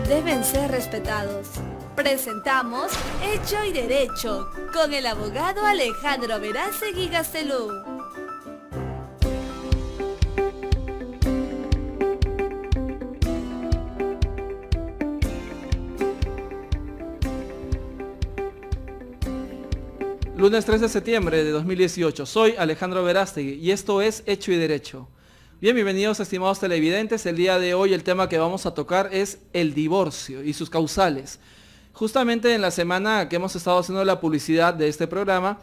deben ser respetados. Presentamos Hecho y Derecho con el abogado Alejandro Verástegui Gastelum. Lunes 3 de septiembre de 2018. Soy Alejandro Verástegui y esto es Hecho y Derecho. Bien, bienvenidos estimados televidentes. El día de hoy el tema que vamos a tocar es el divorcio y sus causales. Justamente en la semana que hemos estado haciendo la publicidad de este programa,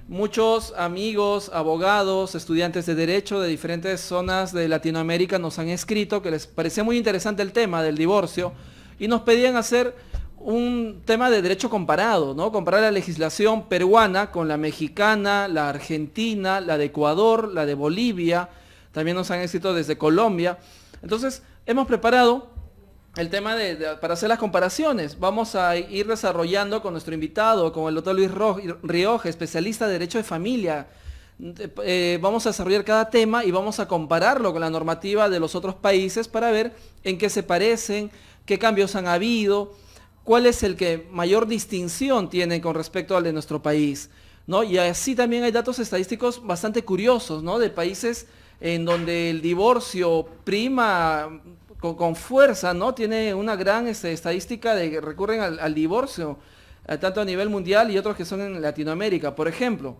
muchos amigos, abogados, estudiantes de derecho de diferentes zonas de Latinoamérica nos han escrito que les parecía muy interesante el tema del divorcio y nos pedían hacer un tema de derecho comparado, ¿no? Comparar la legislación peruana con la mexicana, la argentina, la de Ecuador, la de Bolivia. También nos han escrito desde Colombia. Entonces, hemos preparado el tema para hacer las comparaciones. Vamos a ir desarrollando con nuestro invitado, con el doctor Luis Rioja, especialista de Derecho de Familia. Vamos a desarrollar cada tema y vamos a compararlo con la normativa de los otros países para ver en qué se parecen, qué cambios han habido, cuál es el que mayor distinción tiene con respecto al de nuestro país, ¿no? Y así también hay datos estadísticos bastante curiosos, ¿no? De países en donde el divorcio prima con fuerza, ¿no? Tiene una gran estadística de que recurren al divorcio, tanto a nivel mundial y otros que son en Latinoamérica. Por ejemplo,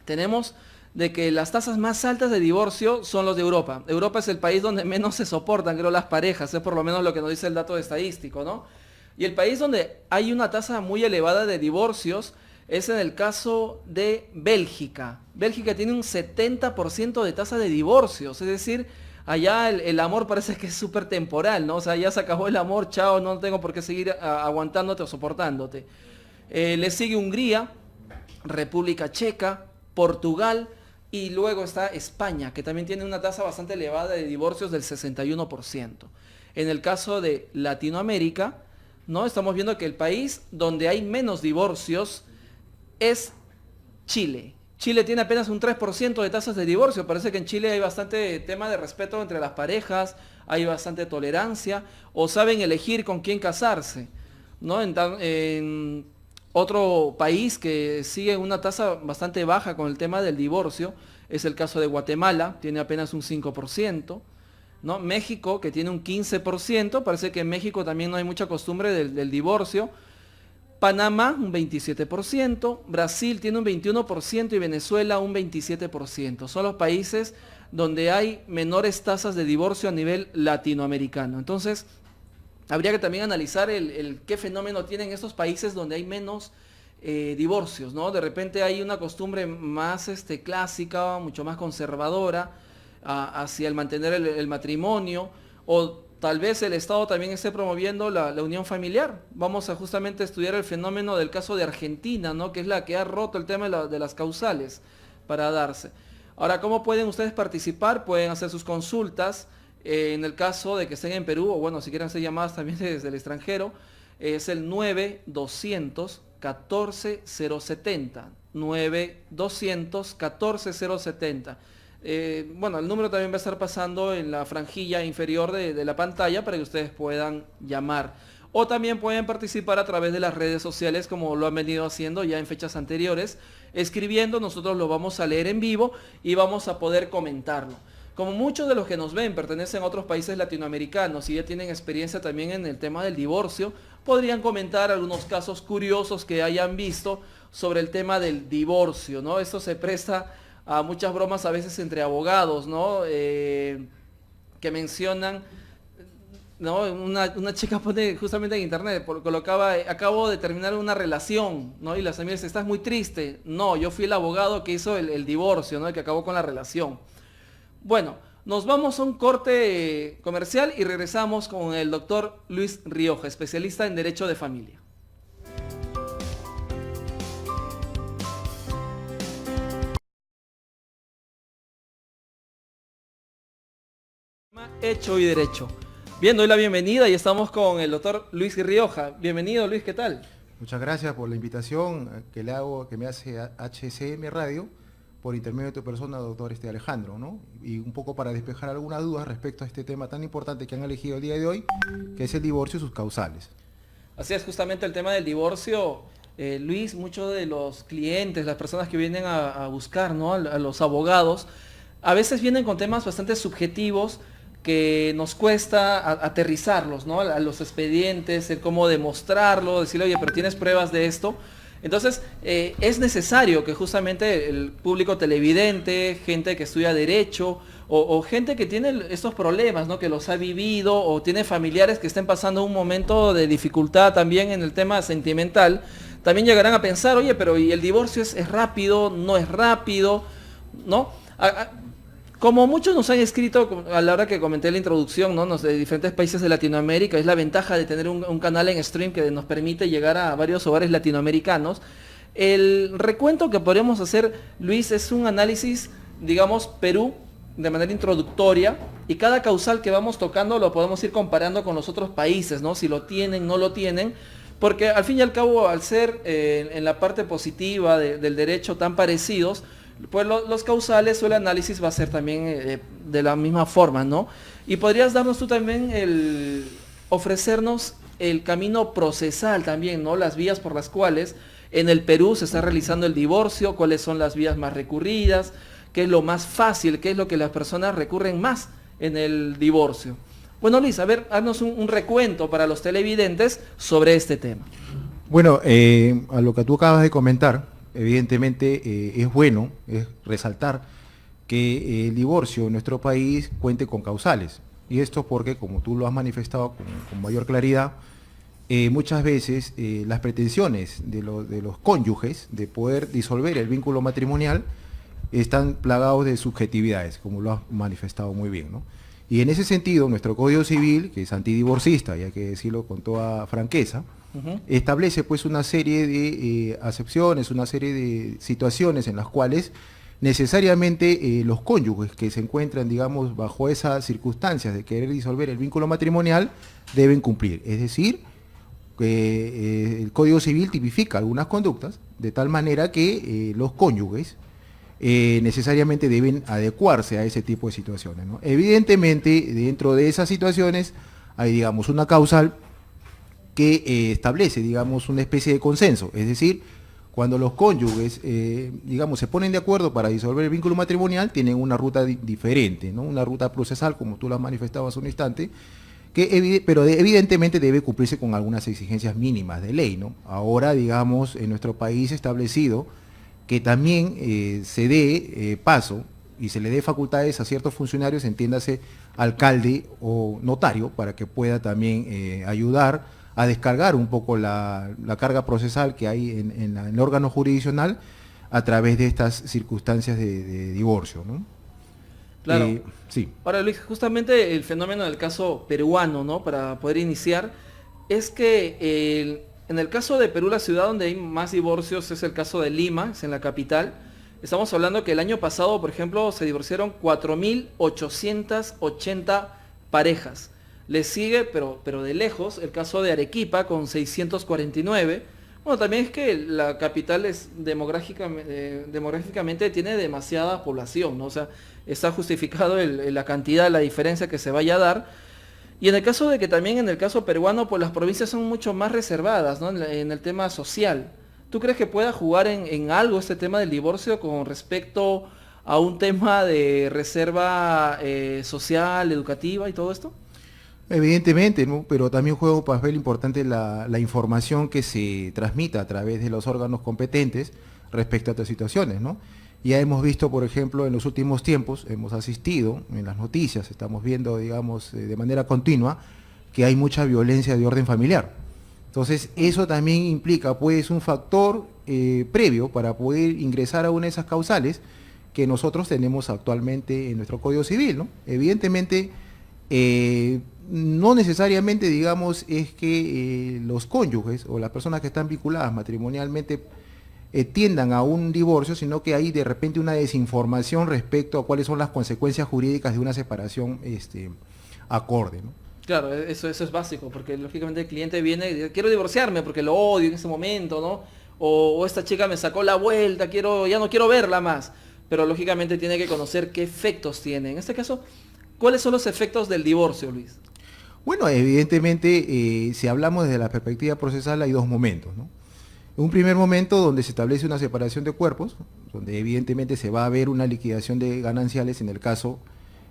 tenemos de que las tasas más altas de divorcio son los de Europa. Europa es el país donde menos se soportan, creo, las parejas, es por lo menos lo que nos dice el dato estadístico, ¿no? Y el país donde hay una tasa muy elevada de divorcios es en el caso de Bélgica. Bélgica tiene un 70% de tasa de divorcios, es decir, allá el amor parece que es súper temporal, ¿no? O sea, ya se acabó el amor, chao, no tengo por qué seguir aguantándote o soportándote. Le sigue Hungría, República Checa, Portugal y luego está España, que también tiene una tasa bastante elevada de divorcios del 61%. En el caso de Latinoamérica, ¿no? Estamos viendo que el país donde hay menos divorcios es Chile. Chile tiene apenas un 3% de tasas de divorcio. Parece que en Chile hay bastante tema de respeto entre las parejas, hay bastante tolerancia, o saben elegir con quién casarse, ¿no? En otro país que sigue una tasa bastante baja con el tema del divorcio es el caso de Guatemala, tiene apenas un 5%. ¿No? México, que tiene un 15%, parece que en México también no hay mucha costumbre del divorcio. Panamá, un 27%, Brasil tiene un 21% y Venezuela un 27%. Son los países donde hay menores tasas de divorcio a nivel latinoamericano. Entonces, habría que también analizar qué fenómeno tienen estos países donde hay menos divorcios, ¿no? De repente hay una costumbre más clásica, mucho más conservadora, hacia el mantener el matrimonio, o tal vez el Estado también esté promoviendo la unión familiar. Vamos a justamente estudiar el fenómeno del caso de Argentina, ¿no? Que es la que ha roto el tema de las causales para darse. Ahora, ¿cómo pueden ustedes participar? Pueden hacer sus consultas, en el caso de que estén en Perú, o bueno, si quieren hacer llamadas también desde el extranjero, es el 9-200-14-070, 9-200-14-070. Bueno, el número también va a estar pasando en la franjilla inferior de la pantalla para que ustedes puedan llamar. O también pueden participar a través de las redes sociales como lo han venido haciendo ya en fechas anteriores, escribiendo, nosotros lo vamos a leer en vivo y vamos a poder comentarlo. Como muchos de los que nos ven pertenecen a otros países latinoamericanos y ya tienen experiencia también en el tema del divorcio, podrían comentar algunos casos curiosos que hayan visto sobre el tema del divorcio, ¿no? Esto se presta a muchas bromas a veces entre abogados, ¿no? Que mencionan, ¿no? Una chica pone justamente en internet, colocaba, acabo de terminar una relación, ¿no? Y las amigas, estás muy triste. No, yo fui el abogado que hizo el divorcio, ¿no? El que acabó con la relación. Bueno, nos vamos a un corte comercial y regresamos con el doctor Luis Rioja, especialista en Derecho de Familia. Hecho y Derecho. Bien, doy la bienvenida y estamos con el doctor Luis Rioja. Bienvenido, Luis, ¿qué tal? Muchas gracias por la invitación que me hace HCM Radio por intermedio de tu persona, doctor Alejandro, ¿no? Y un poco para despejar algunas dudas respecto a este tema tan importante que han elegido el día de hoy, que es el divorcio y sus causales. Así es, justamente el tema del divorcio, Luis, muchos de los clientes, las personas que vienen a buscar, ¿no? a los abogados, a veces vienen con temas bastante subjetivos que nos cuesta aterrizarlos, ¿no? A los expedientes, el cómo demostrarlo, decirle, oye, pero ¿tienes pruebas de esto? Entonces, es necesario que justamente el público televidente, gente que estudia derecho, o gente que tiene estos problemas, ¿no? Que los ha vivido, o tiene familiares que estén pasando un momento de dificultad también en el tema sentimental, también llegarán a pensar, oye, pero ¿y el divorcio es rápido? ¿No es rápido? ¿No? Como muchos nos han escrito a la hora que comenté la introducción, ¿no? De diferentes países de Latinoamérica, es la ventaja de tener un canal en stream que nos permite llegar a varios hogares latinoamericanos. El recuento que podríamos hacer, Luis, es un análisis, digamos, Perú, de manera introductoria, y cada causal que vamos tocando lo podemos ir comparando con los otros países, ¿no? Si lo tienen, no lo tienen, porque al fin y al cabo, al ser en la parte positiva del derecho tan parecidos, pues los causales o el análisis va a ser también de la misma forma, ¿no? Y podrías darnos tú también ofrecernos el camino procesal también, ¿no? Las vías por las cuales en el Perú se está realizando el divorcio, cuáles son las vías más recurridas, qué es lo más fácil, qué es lo que las personas recurren más en el divorcio. Bueno, Luis, a ver, haznos un recuento para los televidentes sobre este tema. Bueno, a lo que tú acabas de comentar, evidentemente es bueno resaltar que el divorcio en nuestro país cuente con causales. Y esto porque, como tú lo has manifestado con mayor claridad, muchas veces las pretensiones de los cónyuges de poder disolver el vínculo matrimonial están plagados de subjetividades, como lo has manifestado muy bien, ¿no? Y en ese sentido, nuestro Código Civil, que es antidivorcista, y hay que decirlo con toda franqueza, establece pues una serie de acepciones, una serie de situaciones en las cuales necesariamente los cónyuges que se encuentran, digamos, bajo esas circunstancias de querer disolver el vínculo matrimonial deben cumplir. Es decir, que el Código Civil tipifica algunas conductas de tal manera que los cónyuges necesariamente deben adecuarse a ese tipo de situaciones, ¿no? Evidentemente, dentro de esas situaciones hay, digamos, una causal que establece, digamos, una especie de consenso, es decir, cuando los cónyuges, digamos, se ponen de acuerdo para disolver el vínculo matrimonial, tienen una ruta diferente, ¿no? Una ruta procesal, como tú lo has manifestado hace un instante, pero evidentemente debe cumplirse con algunas exigencias mínimas de ley, ¿no? Ahora, digamos, en nuestro país establecido que también se dé paso y se le dé facultades a ciertos funcionarios, entiéndase alcalde o notario, para que pueda también ayudar a descargar un poco la carga procesal que hay en el órgano jurisdiccional a través de estas circunstancias de divorcio, ¿no? Claro. Sí. Ahora, Luis, justamente el fenómeno del caso peruano, ¿no? Para poder iniciar, es que en el caso de Perú, la ciudad donde hay más divorcios es el caso de Lima, es en la capital. Estamos hablando que el año pasado, por ejemplo, se divorciaron 4.880 parejas. Le sigue, pero de lejos, el caso de Arequipa con 649. Bueno, también es que la capital es demográficamente tiene demasiada población, ¿no? O sea, está justificado la cantidad, la diferencia que se vaya a dar. Y en el caso de que también en el caso peruano, pues las provincias son mucho más reservadas, ¿no? En el tema social. ¿Tú crees que pueda jugar en algo este tema del divorcio con respecto a un tema de reserva social, educativa y todo esto? Evidentemente, ¿no? Pero también juega un papel importante la información que se transmita a través de los órganos competentes respecto a estas situaciones, ¿no? Ya hemos visto, por ejemplo, en los últimos tiempos, hemos asistido en las noticias, estamos viendo, digamos, de manera continua, que hay mucha violencia de orden familiar. Entonces, eso también implica, pues, un factor previo para poder ingresar a una de esas causales que nosotros tenemos actualmente en nuestro Código Civil, ¿no? Evidentemente, no necesariamente, digamos, es que los cónyuges o las personas que están vinculadas matrimonialmente tiendan a un divorcio, sino que hay de repente una desinformación respecto a cuáles son las consecuencias jurídicas de una separación acorde, ¿no? Claro, eso es básico, porque lógicamente el cliente viene y dice, quiero divorciarme porque lo odio en ese momento, ¿no? O esta chica me sacó la vuelta, ya no quiero verla más. pero lógicamente tiene que conocer qué efectos tiene. En este caso, ¿cuáles son los efectos del divorcio, Luis? Bueno, evidentemente, si hablamos desde la perspectiva procesal, hay dos momentos, ¿no? Un primer momento donde se establece una separación de cuerpos, donde evidentemente se va a ver una liquidación de gananciales en el caso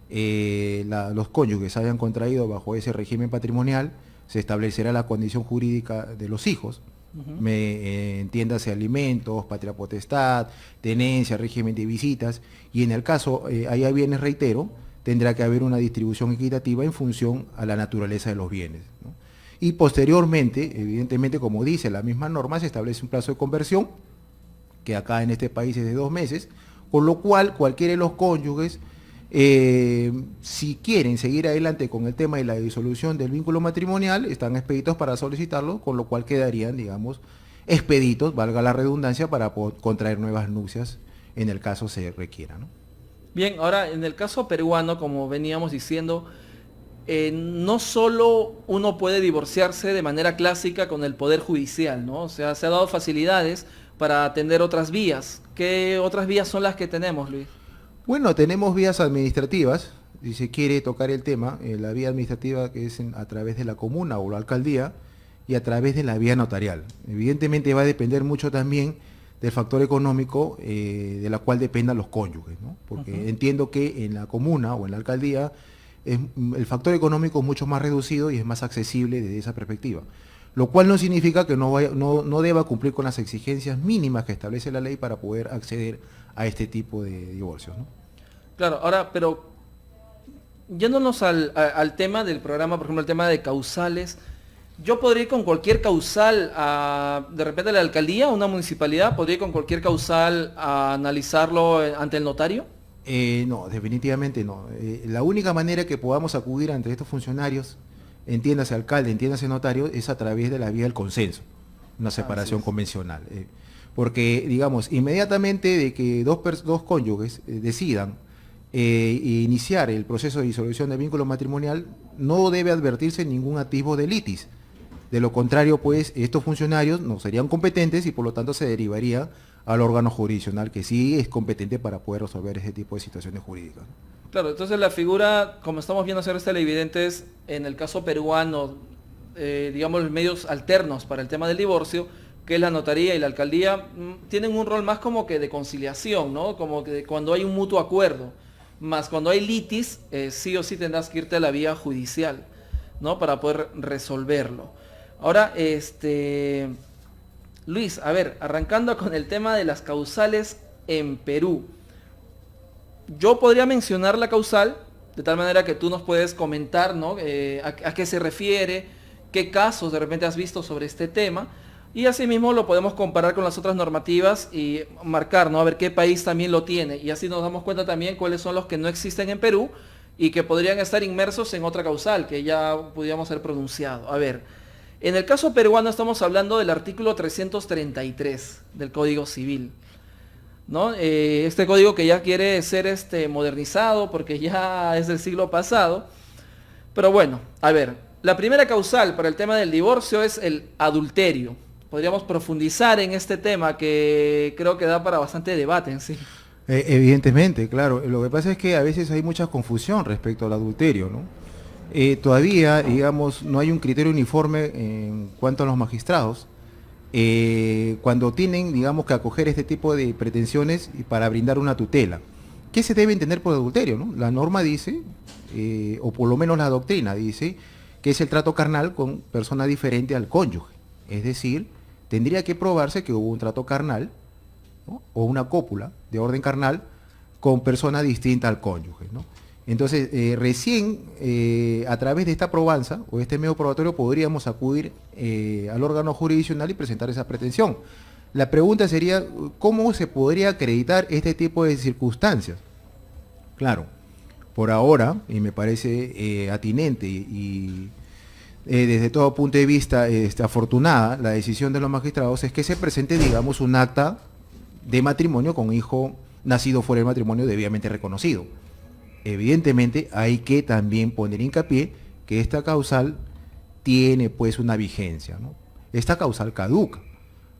los cónyuges hayan contraído bajo ese régimen patrimonial, se establecerá la condición jurídica de los hijos, entiéndase alimentos, patria potestad, tenencia, régimen de visitas, y en el caso haya bienes, reitero, tendrá que haber una distribución equitativa en función a la naturaleza de los bienes, ¿no? Y posteriormente, evidentemente, como dice la misma norma, se establece un plazo de conversión, que acá en este país es de 2 meses, con lo cual cualquiera de los cónyuges, si quieren seguir adelante con el tema de la disolución del vínculo matrimonial, están expeditos para solicitarlo, con lo cual quedarían, digamos, expeditos, valga la redundancia, para contraer nuevas nupcias en el caso se requiera, ¿no? Bien, ahora en el caso peruano, como veníamos diciendo, no solo uno puede divorciarse de manera clásica con el Poder Judicial, ¿no? O sea, se ha dado facilidades para atender otras vías. ¿Qué otras vías son las que tenemos, Luis? Bueno, tenemos vías administrativas, si se quiere tocar el tema, la vía administrativa que es a través de la comuna o la alcaldía y a través de la vía notarial. Evidentemente va a depender mucho también del factor económico de la cual dependan los cónyuges, ¿no? Porque entiendo que en la comuna o en la alcaldía el factor económico es mucho más reducido y es más accesible desde esa perspectiva, lo cual no significa que no deba cumplir con las exigencias mínimas que establece la ley para poder acceder a este tipo de divorcios, ¿no? Claro, ahora, pero yéndonos al tema del programa, por ejemplo, el tema de causales, yo podría ir con cualquier causal de repente a la alcaldía, una municipalidad, podría ir con cualquier causal a analizarlo ante el notario. No, definitivamente no. La única manera que podamos acudir ante estos funcionarios, entiéndase alcalde, entiéndase notario, es a través de la vía del consenso, una separación convencional. Porque, digamos, inmediatamente de que dos cónyuges decidan iniciar el proceso de disolución del vínculo matrimonial, no debe advertirse ningún atisbo de litis. De lo contrario, pues, estos funcionarios no serían competentes y por lo tanto se derivaría al órgano jurisdiccional que sí es competente para poder resolver ese tipo de situaciones jurídicas. Claro, entonces la figura, como estamos viendo hacer televidentes, en el caso peruano, digamos, los medios alternos para el tema del divorcio, que es la notaría y la alcaldía, tienen un rol más como que de conciliación, ¿no? Como que cuando hay un mutuo acuerdo, más cuando hay litis, sí o sí tendrás que irte a la vía judicial, ¿no? Para poder resolverlo. Ahora, Luis, a ver, arrancando con el tema de las causales en Perú. Yo podría mencionar la causal, de tal manera que tú nos puedes comentar, ¿no? A qué se refiere, qué casos de repente has visto sobre este tema, y asimismo lo podemos comparar con las otras normativas y marcar, ¿no? A ver qué país también lo tiene, y así nos damos cuenta también cuáles son los que no existen en Perú y que podrían estar inmersos en otra causal que ya pudiéramos haber pronunciado. A ver, en el caso peruano estamos hablando del artículo 333 del Código Civil, ¿no? Este código que ya quiere ser modernizado porque ya es del siglo pasado. Pero bueno, a ver, la primera causal para el tema del divorcio es el adulterio. Podríamos profundizar en este tema que creo que da para bastante debate en sí. Evidentemente, claro. Lo que pasa es que a veces hay mucha confusión respecto al adulterio, ¿no? Todavía, digamos, no hay un criterio uniforme en cuanto a los magistrados. Cuando tienen, digamos, que acoger este tipo de pretensiones y para brindar una tutela. ¿Qué se debe entender por adulterio, no? La norma dice, o por lo menos la doctrina dice, que es el trato carnal con persona diferente al cónyuge. Es decir, tendría que probarse que hubo un trato carnal, ¿no? O una cópula de orden carnal con persona distinta al cónyuge, ¿no? Entonces, recién a través de esta probanza o este medio probatorio podríamos acudir al órgano jurisdiccional y presentar esa pretensión. La pregunta sería, ¿cómo se podría acreditar este tipo de circunstancias? Claro, por ahora, y me parece atinente y desde todo punto de vista afortunada, la decisión de los magistrados es que se presente, digamos, un acta de matrimonio con hijo nacido fuera del matrimonio debidamente reconocido. Evidentemente hay que también poner hincapié que esta causal tiene pues una vigencia, ¿no? Esta causal caduca,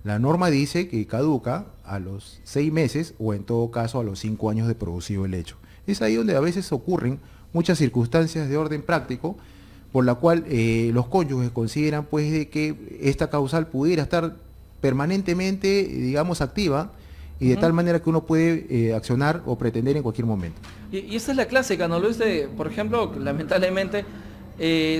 La norma dice que caduca a los 6 meses o en todo caso a los 5 años de producido el hecho. Es ahí donde a veces ocurren muchas circunstancias de orden práctico por la cual los cónyuges consideran pues de que esta causal pudiera estar permanentemente, digamos, activa y de tal manera que uno puede accionar o pretender en cualquier momento. Y esa es la clásica, ¿no, Luis? Por ejemplo, lamentablemente,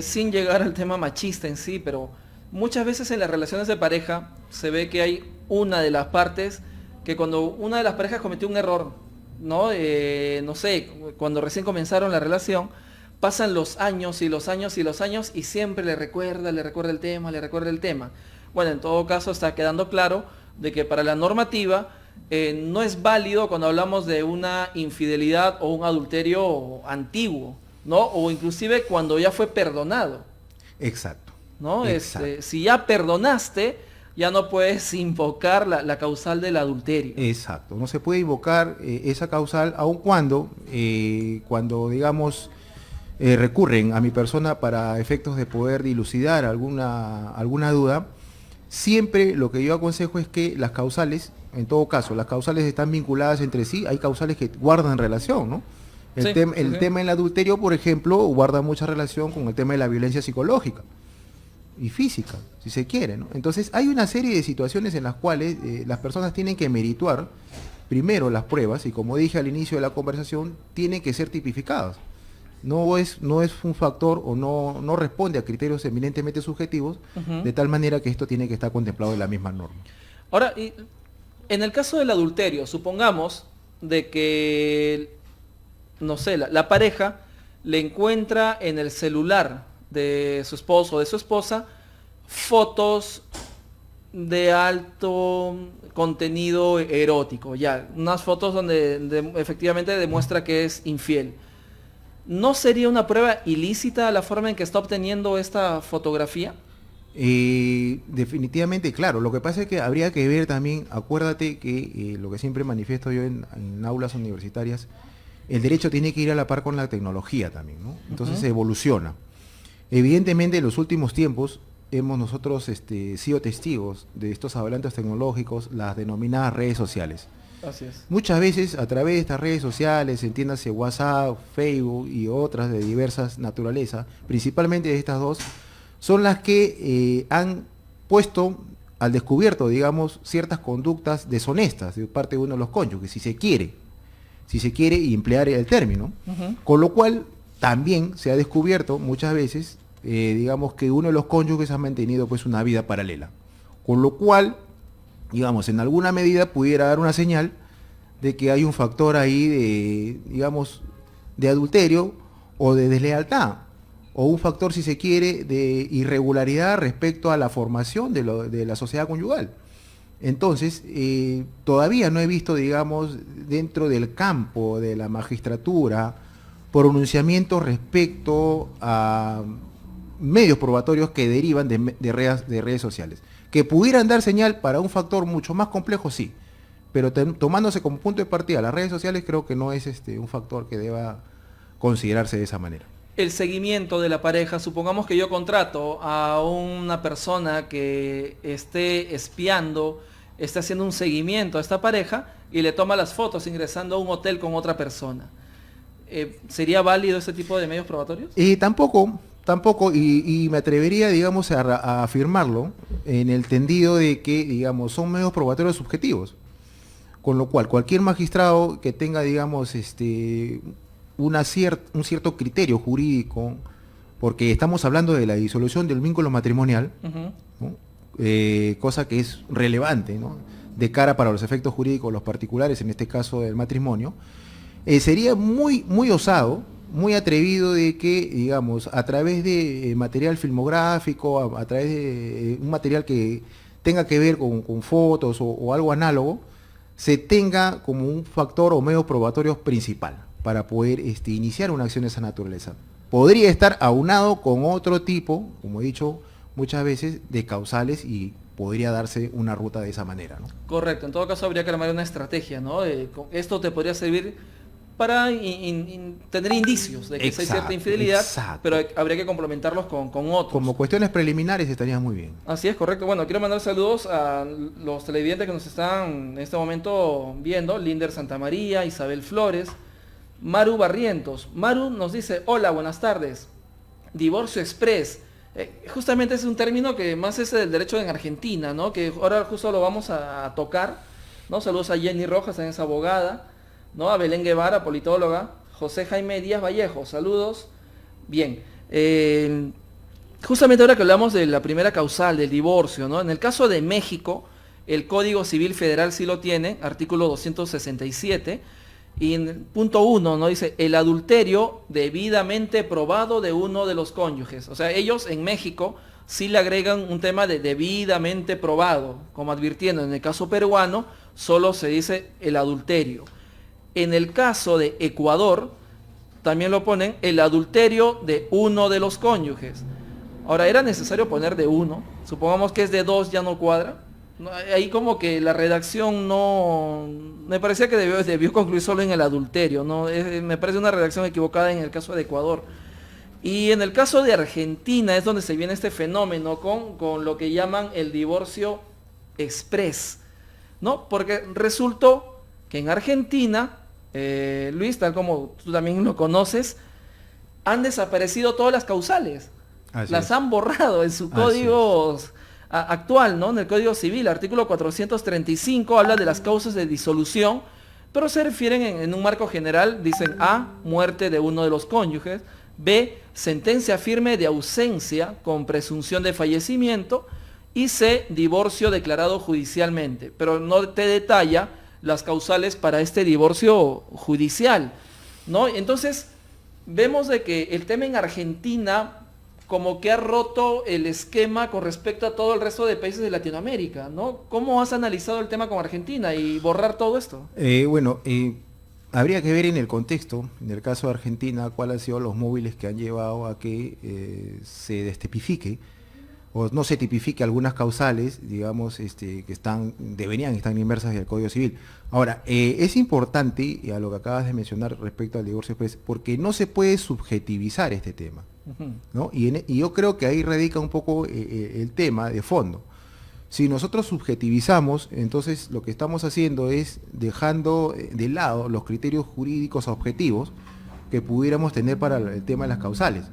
sin llegar al tema machista en sí, pero muchas veces en las relaciones de pareja se ve que hay una de las partes que cuando una de las parejas cometió un error, ¿no? No sé, cuando recién comenzaron la relación, pasan los años y los años y los años y siempre le recuerda el tema. Bueno, en todo caso está quedando claro de que para la normativa no es válido cuando hablamos de una infidelidad o un adulterio antiguo, ¿no? O inclusive cuando ya fue perdonado. Exacto. ¿No? Exacto. Si ya perdonaste, ya no puedes invocar la causal del adulterio. Exacto. No se puede invocar esa causal aun cuando digamos, recurren a mi persona para efectos de poder dilucidar alguna duda. Siempre lo que yo aconsejo es que las causales, en todo caso, las causales están vinculadas entre sí, hay causales que guardan relación, ¿no? El tema del adulterio, por ejemplo, guarda mucha relación con el tema de la violencia psicológica y física, si se quiere, ¿no? Entonces hay una serie de situaciones en las cuales las personas tienen que merituar primero las pruebas y, como dije al inicio de la conversación, tienen que ser tipificadas. No es un factor o no responde a criterios eminentemente subjetivos, de tal manera que esto tiene que estar contemplado en la misma norma. Ahora, en el caso del adulterio, supongamos de que, no sé, la pareja le encuentra en el celular de su esposo o de su esposa fotos de alto contenido erótico, ya, unas fotos donde efectivamente demuestra que es infiel. ¿No sería una prueba ilícita la forma en que está obteniendo esta fotografía? Definitivamente, claro. Lo que pasa es que habría que ver también, acuérdate que lo que siempre manifiesto yo en aulas universitarias, el derecho tiene que ir a la par con la tecnología también, ¿no? Entonces se evoluciona. Evidentemente en los últimos tiempos hemos nosotros sido testigos de estos adelantos tecnológicos, las denominadas redes sociales. Así es. Muchas veces a través de estas redes sociales, entiéndase WhatsApp, Facebook y otras de diversas naturaleza, principalmente de estas dos, son las que han puesto al descubierto, digamos, ciertas conductas deshonestas de parte de uno de los cónyuges, si se quiere emplear el término. Con lo cual también se ha descubierto muchas veces, digamos, que uno de los cónyuges ha mantenido pues una vida paralela. Con lo cual, digamos, en alguna medida pudiera dar una señal de que hay un factor ahí de, digamos, de adulterio o de deslealtad, o un factor, si se quiere, de irregularidad respecto a la formación de la sociedad conyugal. Entonces, todavía no he visto, digamos, dentro del campo de la magistratura, pronunciamientos respecto a medios probatorios que derivan de redes sociales. Que pudieran dar señal para un factor mucho más complejo, sí, pero tomándose como punto de partida las redes sociales, creo que no es un factor que deba considerarse de esa manera. El seguimiento de la pareja, supongamos que yo contrato a una persona que esté espiando, esté haciendo un seguimiento a esta pareja y le toma las fotos ingresando a un hotel con otra persona. ¿Sería válido ese tipo de medios probatorios? Tampoco, y me atrevería, digamos, a afirmarlo en el tendido de que, digamos, son medios probatorios subjetivos. Con lo cual, cualquier magistrado que tenga, digamos, un cierto criterio jurídico, porque estamos hablando de la disolución del vínculo matrimonial, ¿no? Cosa que es relevante, ¿no?, de cara para los efectos jurídicos, los particulares, en este caso del matrimonio, sería muy, muy osado, muy atrevido de que, digamos, a través de material filmográfico, a través de un material que tenga que ver con fotos o algo análogo, se tenga como un factor o medio probatorio principal para poder iniciar una acción de esa naturaleza. Podría estar aunado con otro tipo, como he dicho muchas veces, de causales y podría darse una ruta de esa manera, ¿no? Correcto, en todo caso habría que armar una estrategia, ¿no? Esto te podría servir para tener indicios de que hay cierta infidelidad, exacto. pero habría que complementarlos con otros. Como cuestiones preliminares estarían muy bien. Así es, correcto. Bueno, quiero mandar saludos a los televidentes que nos están en este momento viendo. Linder Santamaría, Isabel Flores, Maru Barrientos. Maru nos dice, hola, buenas tardes. Divorcio express. Justamente es un término que más es del derecho en Argentina, ¿no? Que ahora justo lo vamos a tocar, ¿no? Saludos a Jenny Rojas, también es abogada, ¿no? A Belén Guevara, politóloga. José Jaime Díaz Vallejo, saludos. Bien. Justamente ahora que hablamos de la primera causal, del divorcio, ¿no? En el caso de México, el Código Civil Federal sí lo tiene, artículo 267, y en punto 1, ¿no? Dice, el adulterio debidamente probado de uno de los cónyuges. O sea, ellos en México sí le agregan un tema de debidamente probado, como advirtiendo, en el caso peruano solo se dice el adulterio. En el caso de Ecuador, también lo ponen el adulterio de uno de los cónyuges. Ahora, ¿era necesario poner de uno? Supongamos que es de dos, ya no cuadra. Ahí como que la redacción no... Me parecía que debió concluir solo en el adulterio, ¿no? Me parece una redacción equivocada en el caso de Ecuador. Y en el caso de Argentina es donde se viene este fenómeno con lo que llaman el divorcio express, ¿no? Porque resultó que en Argentina, Luis, tal como tú también lo conoces, han desaparecido todas las causales. Las han borrado en su código actual, ¿no? En el Código Civil, artículo 435, habla de las causas de disolución, pero se refieren en un marco general, dicen A, muerte de uno de los cónyuges, B, sentencia firme de ausencia con presunción de fallecimiento, y C, divorcio declarado judicialmente, pero no te detalla las causales para este divorcio judicial, ¿no? Entonces, vemos de que el tema en Argentina como que ha roto el esquema con respecto a todo el resto de países de Latinoamérica, ¿no? ¿Cómo has analizado el tema con Argentina y borrar todo esto? Habría que ver en el contexto, en el caso de Argentina, cuáles han sido los móviles que han llevado a que se destipifique o no se tipifique algunas causales, digamos, que deberían estar inmersas en el Código Civil. Ahora, es importante, y a lo que acabas de mencionar respecto al divorcio express, porque no se puede subjetivizar este tema, ¿no? Y yo creo que ahí radica un poco el tema de fondo. Si nosotros subjetivizamos, entonces lo que estamos haciendo es dejando de lado los criterios jurídicos objetivos que pudiéramos tener para el tema de las causales.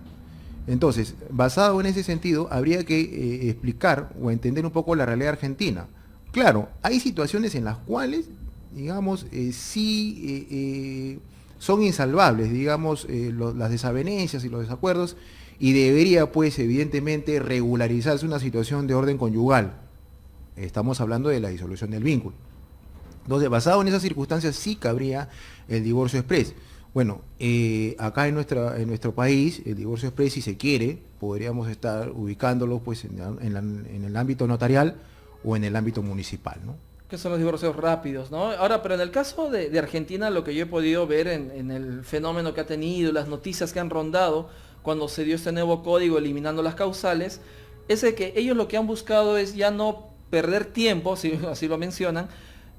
Entonces, basado en ese sentido, habría que explicar o entender un poco la realidad argentina. Claro, hay situaciones en las cuales, digamos, sí son insalvables, digamos, las desavenencias y los desacuerdos, y debería, pues, evidentemente, regularizarse una situación de orden conyugal. Estamos hablando de la disolución del vínculo. Entonces, basado en esas circunstancias, sí cabría el divorcio express. Bueno, acá en nuestro país, el divorcio express, si se quiere, podríamos estar ubicándolo pues, en el ámbito notarial o en el ámbito municipal, ¿no? Que son los divorcios rápidos, ¿no? Ahora, pero en el caso de Argentina, lo que yo he podido ver en el fenómeno que ha tenido, las noticias que han rondado, cuando se dio este nuevo código eliminando las causales, es de que ellos lo que han buscado es ya no perder tiempo, si así lo mencionan,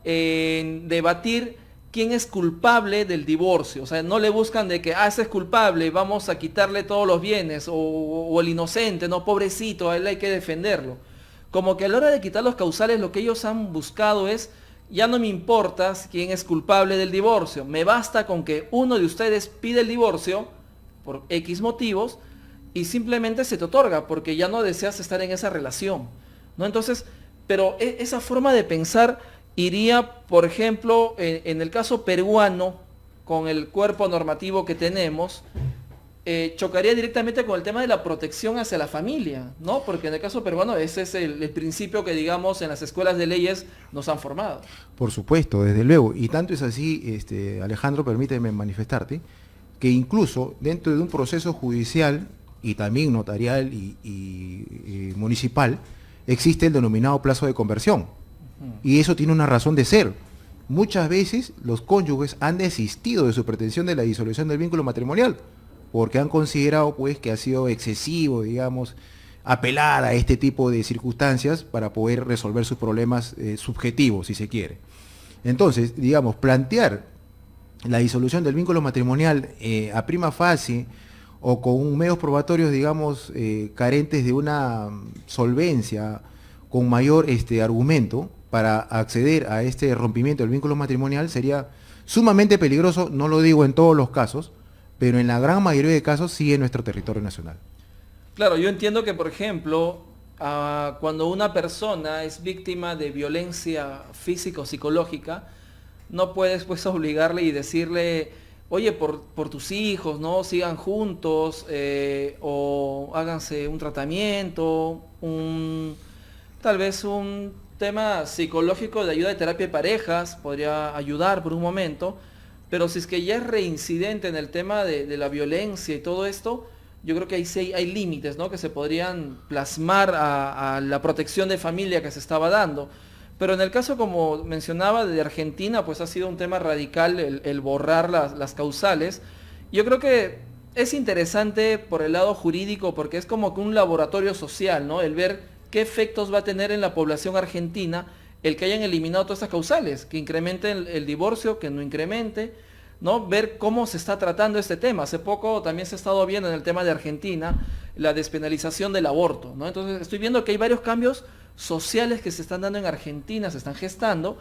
en debatir quién es culpable del divorcio. O sea, no le buscan de que, ese es culpable, vamos a quitarle todos los bienes, o el inocente, no, pobrecito, a él hay que defenderlo. Como que a la hora de quitar los causales, lo que ellos han buscado es, ya no me importa quién es culpable del divorcio, me basta con que uno de ustedes pide el divorcio, por X motivos, y simplemente se te otorga, porque ya no deseas estar en esa relación, ¿no? Entonces, pero esa forma de pensar iría, por ejemplo, en el caso peruano, con el cuerpo normativo que tenemos, chocaría directamente con el tema de la protección hacia la familia, ¿no? Porque en el caso peruano ese es el principio que, digamos, en las escuelas de leyes nos han formado. Por supuesto, desde luego. Y tanto es así, Alejandro, permíteme manifestarte, que incluso dentro de un proceso judicial y también notarial y municipal, existe el denominado plazo de conversión. Y eso tiene una razón de ser. Muchas veces los cónyuges han desistido de su pretensión de la disolución del vínculo matrimonial, porque han considerado pues que ha sido excesivo, digamos, apelar a este tipo de circunstancias para poder resolver sus problemas subjetivos, si se quiere. Entonces, digamos, plantear la disolución del vínculo matrimonial a prima facie o con medios probatorios, digamos, carentes de una solvencia, con mayor argumento para acceder a este rompimiento del vínculo matrimonial, sería sumamente peligroso, no lo digo en todos los casos, pero en la gran mayoría de casos sí en nuestro territorio nacional. Claro, yo entiendo que, por ejemplo, cuando una persona es víctima de violencia física o psicológica, no puedes pues obligarle y decirle, oye, por tus hijos, ¿no? Sigan juntos, o háganse un tratamiento, tal vez un tema psicológico de ayuda de terapia de parejas, podría ayudar por un momento, pero si es que ya es reincidente en el tema de la violencia y todo esto, yo creo que ahí sí hay límites, ¿no? Que se podrían plasmar a la protección de familia que se estaba dando. Pero en el caso, como mencionaba, de Argentina, pues ha sido un tema radical el borrar las causales. Yo creo que es interesante por el lado jurídico porque es como que un laboratorio social, ¿no? El ver qué efectos va a tener en la población argentina el que hayan eliminado todas estas causales, que incrementen el divorcio, que no incremente, ¿no? Ver cómo se está tratando este tema. Hace poco también se ha estado viendo en el tema de Argentina la despenalización del aborto, ¿no? Entonces estoy viendo que hay varios cambios sociales que se están dando en Argentina, se están gestando,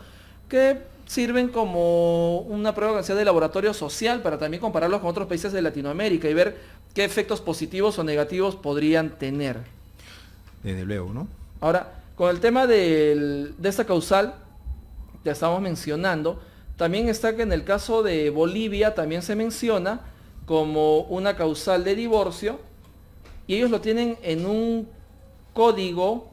que sirven como una prueba de laboratorio social para también compararlos con otros países de Latinoamérica y ver qué efectos positivos o negativos podrían tener. Desde luego, ¿no? Ahora, con el tema de esta causal que estamos mencionando, también está que en el caso de Bolivia también se menciona como una causal de divorcio y ellos lo tienen en un código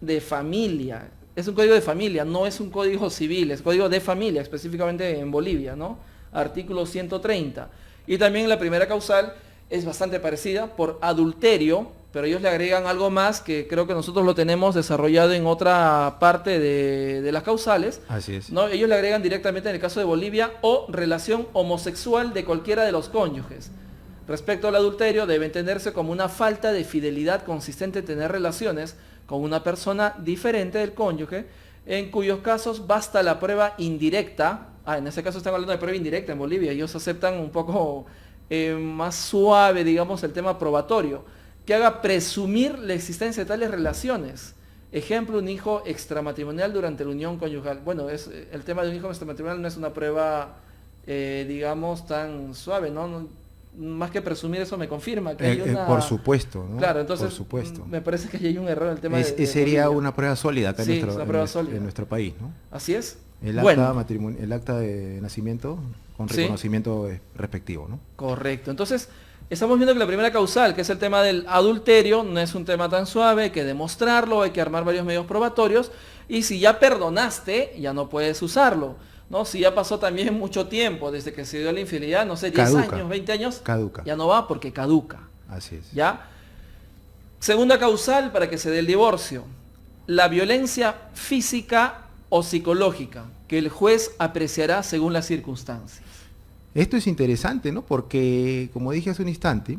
de familia. Es un código de familia, no es un código civil, es código de familia, específicamente en Bolivia, ¿no? Artículo 130. Y también la primera causal es bastante parecida por adulterio, pero ellos le agregan algo más que creo que nosotros lo tenemos desarrollado en otra parte de las causales. Así es. ¿No? Ellos le agregan directamente en el caso de Bolivia o relación homosexual de cualquiera de los cónyuges. Respecto al adulterio, debe entenderse como una falta de fidelidad consistente en tener relaciones con una persona diferente del cónyuge, en cuyos casos basta la prueba indirecta. En ese caso están hablando de prueba indirecta en Bolivia. Ellos aceptan un poco más suave, digamos, el tema probatorio, que haga presumir la existencia de tales relaciones. Ejemplo, un hijo extramatrimonial durante la unión conyugal. Bueno, el tema de un hijo extramatrimonial no es una prueba, digamos, tan suave, ¿no? Más que presumir, eso me confirma que hay una... Por supuesto, ¿no? Claro, entonces por supuesto. Me parece que hay un error en el tema sería Bolivia. una prueba sólida acá Sí, una prueba sólida en nuestro país, ¿no? Así es. El acta de nacimiento con Sí. reconocimiento respectivo, ¿no? Correcto. Entonces, estamos viendo que la primera causal, que es el tema del adulterio, no es un tema tan suave, hay que demostrarlo, hay que armar varios medios probatorios, y si ya perdonaste, ya no puedes usarlo, ¿no? Si ya pasó también mucho tiempo desde que se dio la infidelidad, no sé, 10 Caduca. años, 20 años, Caduca. ya no va porque caduca, Así es. ¿ya? Segunda causal para que se dé el divorcio, la violencia física o psicológica, que el juez apreciará según las circunstancias. Esto es interesante, ¿no? Porque, como dije hace un instante,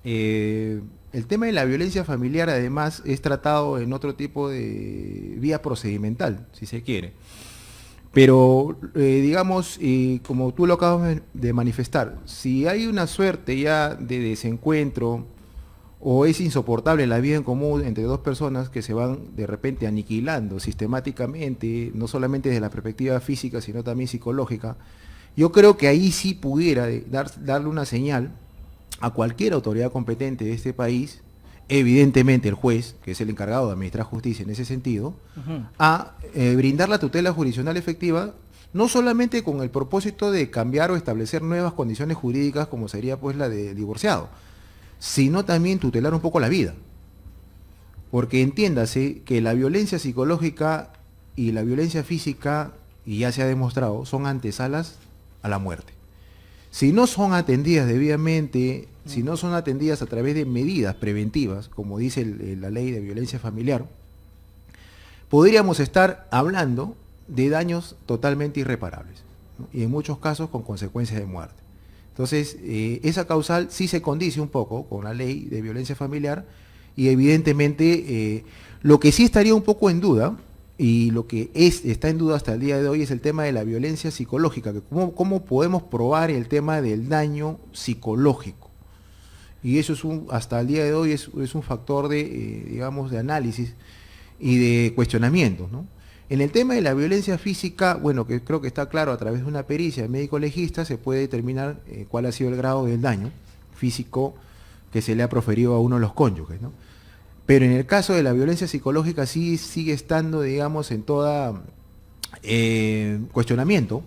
el tema de la violencia familiar además es tratado en otro tipo de vía procedimental, si se quiere. Pero, digamos, como tú lo acabas de manifestar, si hay una suerte ya de desencuentro o es insoportable la vida en común entre dos personas que se van de repente aniquilando sistemáticamente, no solamente desde la perspectiva física, sino también psicológica, yo creo que ahí sí pudiera darle una señal a cualquier autoridad competente de este país, evidentemente el juez, que es el encargado de administrar justicia en ese sentido, a brindar la tutela jurisdiccional efectiva, no solamente con el propósito de cambiar o establecer nuevas condiciones jurídicas como sería pues la de divorciado, sino también tutelar un poco la vida. Porque entiéndase que la violencia psicológica y la violencia física, y ya se ha demostrado, son antesalas a la muerte. Si no son atendidas debidamente, si no son atendidas a través de medidas preventivas, como dice la ley de violencia familiar, podríamos estar hablando de daños totalmente irreparables, ¿no? Y en muchos casos con consecuencias de muerte. Entonces, esa causal sí se condice un poco con la ley de violencia familiar y evidentemente lo que sí estaría un poco en duda y lo que está en duda hasta el día de hoy es el tema de la violencia psicológica, que cómo podemos probar el tema del daño psicológico. Y eso es hasta el día de hoy es un factor de, digamos, de análisis y de cuestionamiento, ¿no? En el tema de la violencia física, bueno, que creo que está claro, a través de una pericia médico legista se puede determinar cuál ha sido el grado del daño físico que se le ha proferido a uno de los cónyuges, ¿no? Pero en el caso de la violencia psicológica sí sigue estando, digamos, en toda cuestionamiento,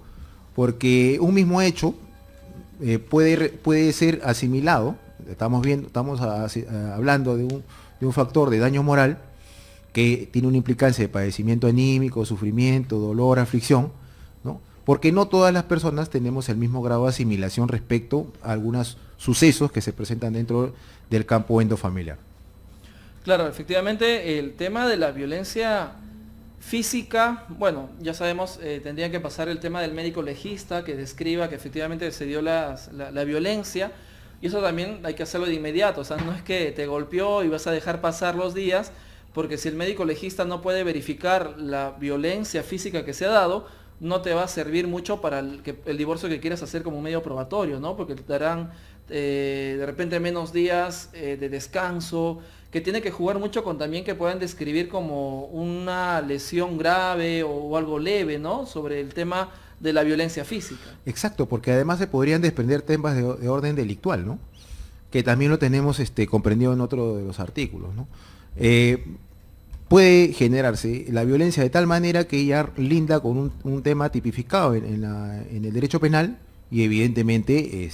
porque un mismo hecho puede ser asimilado. Estamos hablando de un factor de daño moral que tiene una implicancia de padecimiento anímico, sufrimiento, dolor, aflicción, ¿no? Porque no todas las personas tenemos el mismo grado de asimilación respecto a algunos sucesos que se presentan dentro del campo endofamiliar. Claro, efectivamente el tema de la violencia física, bueno, ya sabemos, tendría que pasar el tema del médico legista que describa que efectivamente se dio la violencia, y eso también hay que hacerlo de inmediato, o sea, no es que te golpeó y vas a dejar pasar los días, porque si el médico legista no puede verificar la violencia física que se ha dado, no te va a servir mucho para el divorcio que quieras hacer como medio probatorio, ¿no? Porque te darán de repente menos días de descanso, que tiene que jugar mucho con también que puedan describir como una lesión grave o algo leve, ¿no? Sobre el tema de la violencia física. Exacto, porque además se podrían desprender temas de orden delictual, ¿no? Que también lo tenemos comprendido en otro de los artículos, ¿no? Puede generarse la violencia de tal manera que ella linda con un tema tipificado en el derecho penal y evidentemente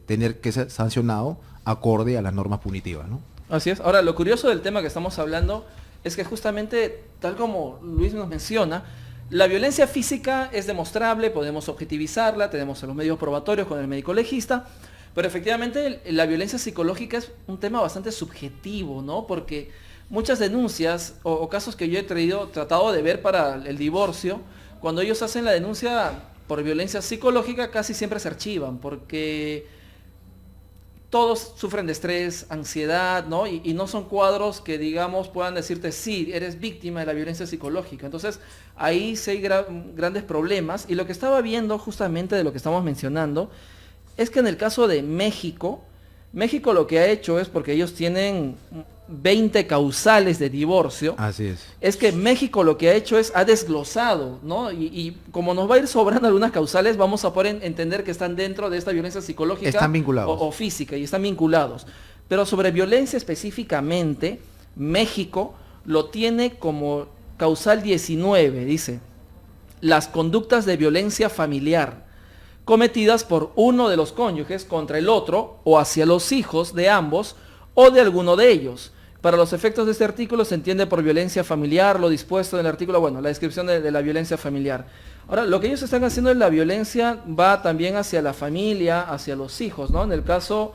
tener que ser sancionado acorde a las normas punitivas, ¿no? Así es. Ahora, lo curioso del tema que estamos hablando es que justamente, tal como Luis nos menciona, la violencia física es demostrable, podemos objetivizarla, tenemos los medios probatorios con el médico legista, pero efectivamente la violencia psicológica es un tema bastante subjetivo, ¿no? Porque muchas denuncias o casos que yo he tratado de ver para el divorcio, cuando ellos hacen la denuncia por violencia psicológica, casi siempre se archivan, porque todos sufren de estrés, ansiedad, ¿no? Y no son cuadros que, digamos, puedan decirte, sí, eres víctima de la violencia psicológica. Entonces, ahí sí hay grandes problemas. Y lo que estaba viendo justamente de lo que estamos mencionando, es que en el caso de México lo que ha hecho es, porque ellos tienen 20 causales de divorcio. Así es que México lo que ha hecho es, ha desglosado, ¿no? Y como nos va a ir sobrando algunas causales, vamos a poder entender que están dentro de esta violencia psicológica. Están vinculados. O física, y están vinculados. Pero sobre violencia específicamente, México lo tiene como causal 19, dice, las conductas de violencia familiar cometidas por uno de los cónyuges contra el otro o hacia los hijos de ambos o de alguno de ellos. Para los efectos de este artículo se entiende por violencia familiar lo dispuesto en el artículo, bueno, la descripción de la violencia familiar. Ahora, lo que ellos están haciendo en la violencia va también hacia la familia, hacia los hijos, ¿no? En el caso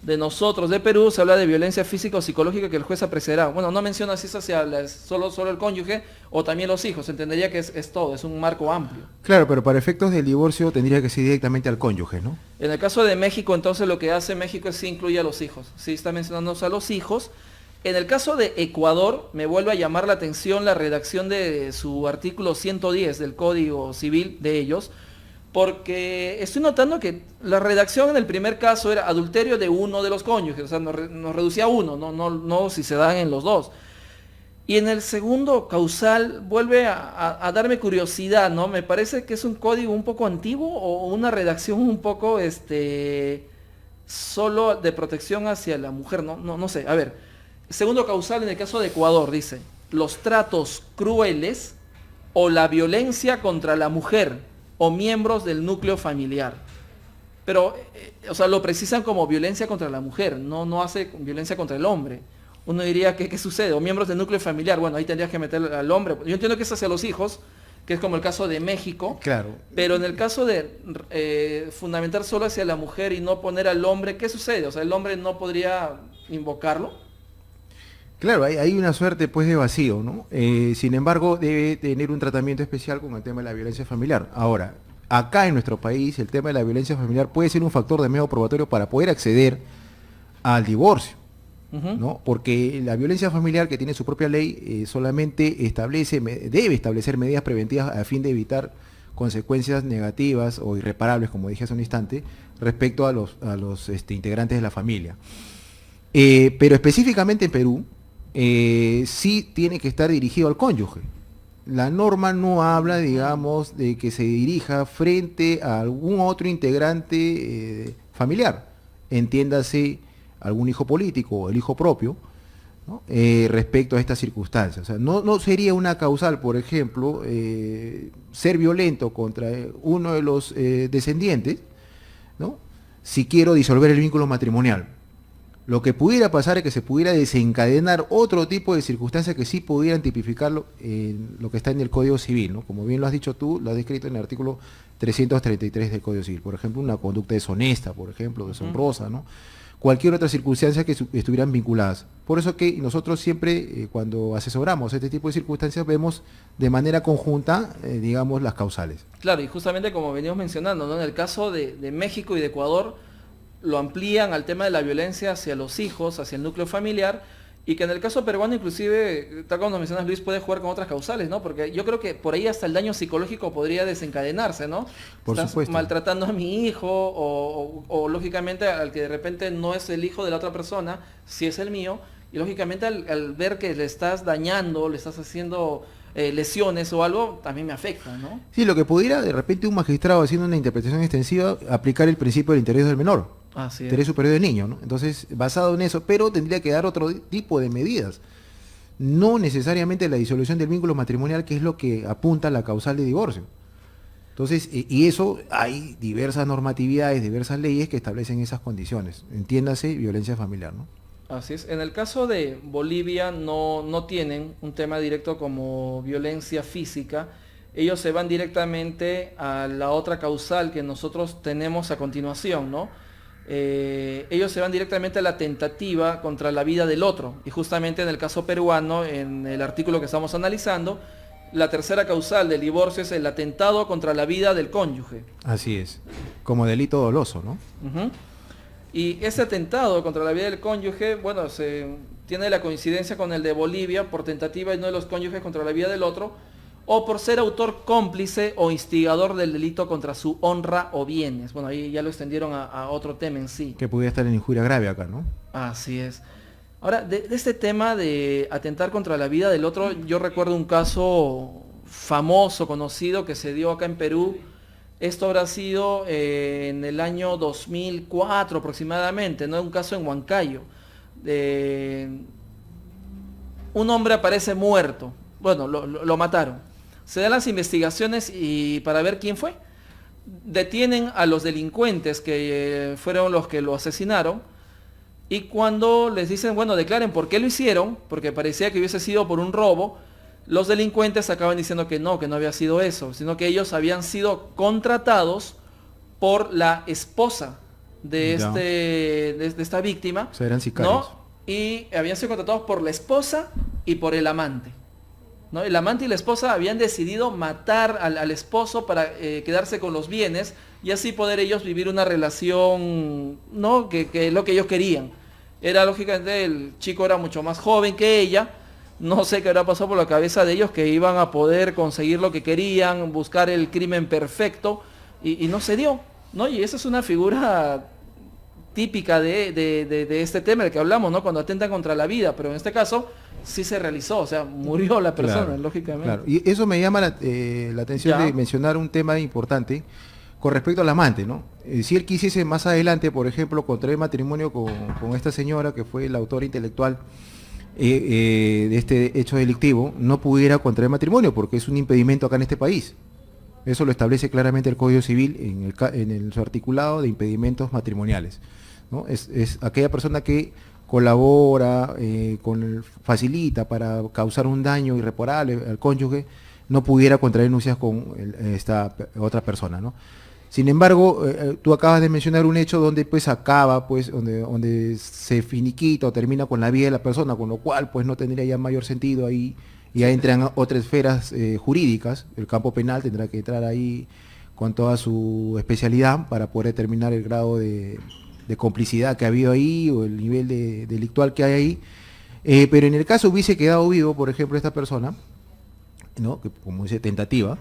de nosotros, de Perú, se habla de violencia física o psicológica que el juez apreciará. Bueno, no menciona si es hacia solo el cónyuge o también los hijos, entendería que es todo, es un marco amplio. Claro, pero para efectos del divorcio tendría que ser directamente al cónyuge, ¿no? En el caso de México, entonces lo que hace México es sí incluye a los hijos, sí está mencionándose a los hijos. En el caso de Ecuador, me vuelve a llamar la atención la redacción de su artículo 110 del Código Civil de ellos, porque estoy notando que la redacción en el primer caso era adulterio de uno de los cónyuges, o sea, nos reducía a uno, no si se dan en los dos. Y en el segundo causal vuelve a darme curiosidad, ¿no? Me parece que es un código un poco antiguo o una redacción un poco solo de protección hacia la mujer, no sé. A ver, segundo causal en el caso de Ecuador dice, los tratos crueles o la violencia contra la mujer o miembros del núcleo familiar. Pero, o sea, lo precisan como violencia contra la mujer, no hace violencia contra el hombre. Uno diría, ¿qué sucede? O miembros del núcleo familiar, bueno, ahí tendrías que meter al hombre. Yo entiendo que es hacia los hijos, que es como el caso de México. Claro. Pero en el caso de fundamentar solo hacia la mujer y no poner al hombre, ¿qué sucede? O sea, ¿el hombre no podría invocarlo? Claro, hay una suerte pues de vacío, ¿no? Sin embargo, debe tener un tratamiento especial con el tema de la violencia familiar. Ahora, acá en nuestro país, el tema de la violencia familiar puede ser un factor de medio probatorio para poder acceder al divorcio. ¿no? Porque la violencia familiar, que tiene su propia ley, solamente debe establecer medidas preventivas a fin de evitar consecuencias negativas o irreparables, como dije hace un instante, respecto a los integrantes de la familia. Pero específicamente en Perú, sí tiene que estar dirigido al cónyuge. La norma no habla, digamos, de que se dirija frente a algún otro integrante familiar, entiéndase algún hijo político o el hijo propio, ¿no? Respecto a estas circunstancias. O sea, no sería una causal, por ejemplo, ser violento contra uno de los descendientes, ¿no? Si quiero disolver el vínculo matrimonial. Lo que pudiera pasar es que se pudiera desencadenar otro tipo de circunstancias que sí pudieran tipificarlo en lo que está en el Código Civil, ¿no? Como bien lo has dicho tú, lo has descrito en el artículo 333 del Código Civil. Por ejemplo, una conducta deshonesta, por ejemplo, deshonrosa, ¿no? Cualquier otra circunstancia que estuvieran vinculadas. Por eso que nosotros siempre, cuando asesoramos este tipo de circunstancias, vemos de manera conjunta, digamos, las causales. Claro, y justamente como veníamos mencionando, ¿no? En el caso de México y de Ecuador, lo amplían al tema de la violencia hacia los hijos, hacia el núcleo familiar, y que en el caso peruano inclusive, tal como nos mencionas Luis, puede jugar con otras causales, ¿no? Porque yo creo que por ahí hasta el daño psicológico podría desencadenarse, ¿no? Por Estás supuesto. maltratando a mi hijo, o lógicamente al que de repente no es el hijo de la otra persona, si es el mío, y lógicamente al ver que le estás dañando, le estás haciendo lesiones o algo, también me afecta, ¿no? Sí, lo que pudiera de repente un magistrado haciendo una interpretación extensiva, aplicar el principio del interés del menor. Así es. Interés superior del niño, ¿no? Entonces, basado en eso, pero tendría que dar otro tipo de medidas. No necesariamente la disolución del vínculo matrimonial, que es lo que apunta a la causal de divorcio. Entonces, y eso, hay diversas normatividades, diversas leyes que establecen esas condiciones. Entiéndase, violencia familiar, ¿no? Así es. En el caso de Bolivia no tienen un tema directo como violencia física. Ellos se van directamente a la otra causal que nosotros tenemos a continuación, ¿no? Ellos se van directamente a la tentativa contra la vida del otro. Y justamente en el caso peruano, en el artículo que estamos analizando, la tercera causal del divorcio es el atentado contra la vida del cónyuge. Así es, como delito doloso, ¿no? Ujú. Y ese atentado contra la vida del cónyuge, bueno, se tiene la coincidencia con el de Bolivia por tentativa de uno de los cónyuges contra la vida del otro, o por ser autor cómplice o instigador del delito contra su honra o bienes. Bueno, ahí ya lo extendieron a otro tema en sí. Que pudiera estar en injuria grave acá, ¿no? Así es. Ahora, de este tema de atentar contra la vida del otro, yo recuerdo un caso famoso, conocido, que se dio acá en Perú. Esto habrá sido en el año 2004 aproximadamente, ¿no? Un caso en Huancayo. Un hombre aparece muerto. Bueno, lo mataron. Se dan las investigaciones y para ver quién fue. Detienen a los delincuentes que fueron los que lo asesinaron. Y cuando les dicen, bueno, declaren por qué lo hicieron, porque parecía que hubiese sido por un robo, los delincuentes acaban diciendo que no había sido eso, sino que ellos habían sido contratados por la esposa de, de esta víctima. O sea, eran sicarios. ¿No? Y habían sido contratados por la esposa y por el amante, ¿no? El amante y la esposa habían decidido matar al esposo para quedarse con los bienes y así poder ellos vivir una relación, ¿no? Que es lo que ellos querían. Era lógicamente, el chico era mucho más joven que ella. No sé qué habrá pasado por la cabeza de ellos, que iban a poder conseguir lo que querían, buscar el crimen perfecto, y no se dio, ¿no? Y esa es una figura típica de este tema del que hablamos, ¿no? Cuando atentan contra la vida, pero en este caso sí se realizó, o sea, murió la persona, Claro, lógicamente. claro. Y eso me llama la atención Ya. de mencionar un tema importante con respecto al amante, ¿no? Si él quisiese más adelante, por ejemplo, contraer matrimonio con esta señora que fue la autora intelectual de este hecho delictivo, no pudiera contraer matrimonio porque es un impedimento acá en este país. Eso lo establece claramente el Código Civil en su articulado de impedimentos matrimoniales, ¿no? Es aquella persona que colabora, facilita para causar un daño irreparable al cónyuge, no pudiera contraer nupcias con esta otra persona, ¿no? Sin embargo, tú acabas de mencionar un hecho donde pues acaba, pues, donde se finiquita o termina con la vida de la persona, con lo cual pues no tendría ya mayor sentido ahí, y ya entran otras esferas jurídicas. El campo penal tendrá que entrar ahí con toda su especialidad para poder determinar el grado de de complicidad que ha habido ahí o el nivel delictual que hay ahí. Pero en el caso hubiese quedado vivo, por ejemplo, esta persona, ¿no? Que como dice tentativa,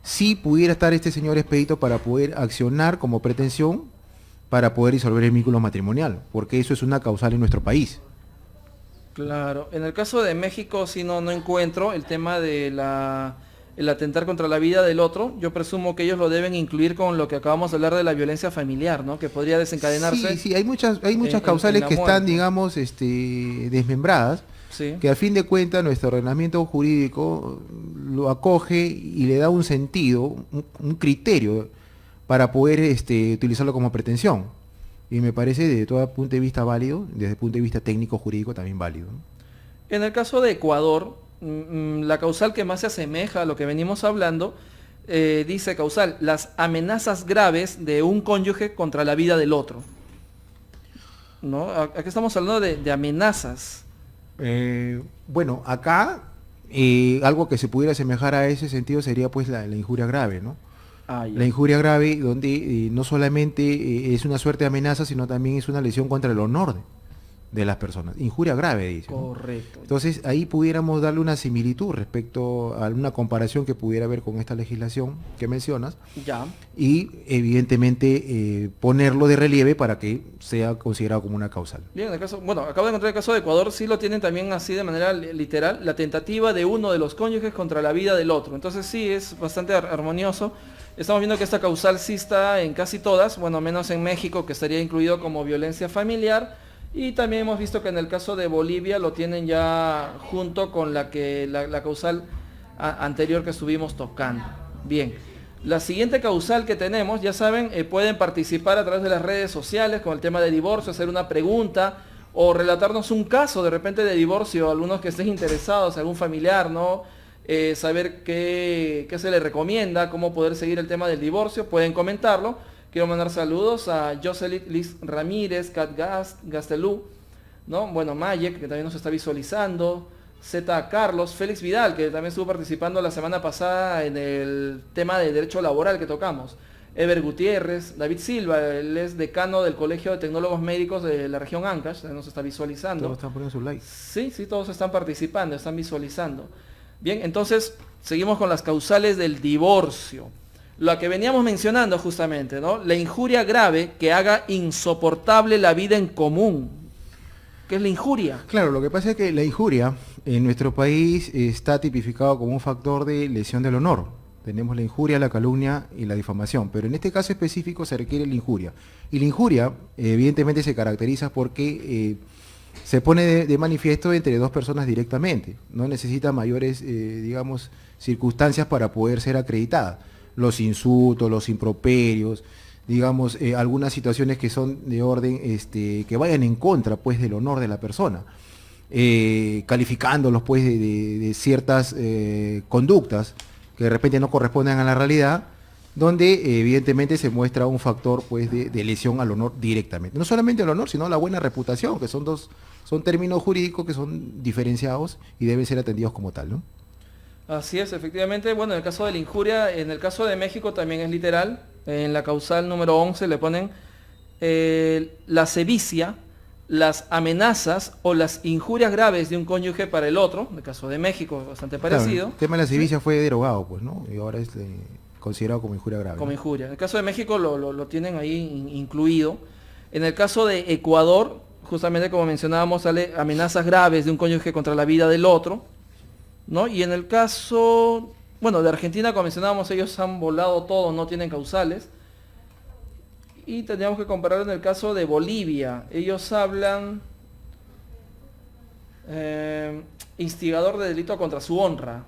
sí pudiera estar este señor expedito para poder accionar como pretensión para poder disolver el vínculo matrimonial, porque eso es una causal en nuestro país. Claro, en el caso de México sí no encuentro el tema de el atentar contra la vida del otro. Yo presumo que ellos lo deben incluir con lo que acabamos de hablar de la violencia familiar, ¿no? Que podría desencadenarse. Sí, hay muchas causales en la que están, muerte. digamos, desmembradas, Sí. que a fin de cuentas nuestro ordenamiento jurídico lo acoge y le da un sentido, un criterio para poder utilizarlo como pretensión. Y me parece desde todo punto de vista válido, desde el punto de vista técnico jurídico también válido, ¿no? En el caso de Ecuador, la causal que más se asemeja a lo que venimos hablando, dice causal, las amenazas graves de un cónyuge contra la vida del otro. ¿No? Aquí estamos hablando de amenazas. Bueno, acá algo que se pudiera asemejar a ese sentido sería pues la injuria grave, ¿no? Ah, ya. La injuria grave donde no solamente es una suerte de amenaza, sino también es una lesión contra el honor de las personas. Injuria grave, dice, ¿no? Correcto. Entonces ahí pudiéramos darle una similitud respecto a una comparación que pudiera haber con esta legislación que mencionas Ya. y evidentemente ponerlo de relieve para que sea considerado como una causal. Bien, en el caso, bueno, acabo de encontrar el caso de Ecuador, sí lo tienen también así de manera literal, la tentativa de uno de los cónyuges contra la vida del otro. Entonces sí, es bastante armonioso. Estamos viendo que esta causal sí está en casi todas, bueno, menos en México, que estaría incluido como violencia familiar. Y también hemos visto que en el caso de Bolivia lo tienen ya junto con la causal anterior que estuvimos tocando. Bien, la siguiente causal que tenemos, ya saben, pueden participar a través de las redes sociales con el tema de divorcio, hacer una pregunta o relatarnos un caso de repente de divorcio, algunos que estén interesados, algún familiar, ¿no? Saber qué se les recomienda, cómo poder seguir el tema del divorcio, pueden comentarlo. Quiero mandar saludos a Jocelyn Liz Ramírez, Kat Gastelú, ¿no? Bueno, Mayek, que también nos está visualizando, Z Carlos, Félix Vidal, que también estuvo participando la semana pasada en el tema de derecho laboral que tocamos, Ever Gutiérrez, David Silva, él es decano del Colegio de Tecnólogos Médicos de la región Ancash, también nos está visualizando. Todos están poniendo su like. Sí, todos están participando, están visualizando. Bien, entonces seguimos con las causales del divorcio. Lo que veníamos mencionando justamente, ¿no? La injuria grave que haga insoportable la vida en común. ¿Qué es la injuria? Claro, lo que pasa es que la injuria en nuestro país está tipificado como un factor de lesión del honor. Tenemos la injuria, la calumnia y la difamación, pero en este caso específico se requiere la injuria. Y la injuria evidentemente se caracteriza porque se pone de manifiesto entre dos personas directamente. No necesita mayores, digamos, circunstancias para poder ser acreditada. Los insultos, los improperios, digamos, algunas situaciones que son de orden, que vayan en contra, pues, del honor de la persona, calificándolos, pues, de ciertas conductas que de repente no corresponden a la realidad, donde evidentemente se muestra un factor, pues, de lesión al honor directamente. No solamente al honor, sino a la buena reputación, que son términos jurídicos que son diferenciados y deben ser atendidos como tal, ¿no? Así es, efectivamente. Bueno, en el caso de la injuria, en el caso de México también es literal. En la causal número 11 le ponen la sevicia, las amenazas o las injurias graves de un cónyuge para el otro. En el caso de México, bastante parecido. Claro, el tema de la sevicia fue derogado, pues, ¿no? Y ahora es considerado como injuria grave. Como ¿no? injuria. En el caso de México lo tienen ahí incluido. En el caso de Ecuador, justamente como mencionábamos, sale amenazas graves de un cónyuge contra la vida del otro, ¿no? Y en el caso, bueno, de Argentina, como mencionábamos, ellos han volado todo, no tienen causales. Y tendríamos que comparar en el caso de Bolivia. Ellos hablan instigador de delito contra su honra,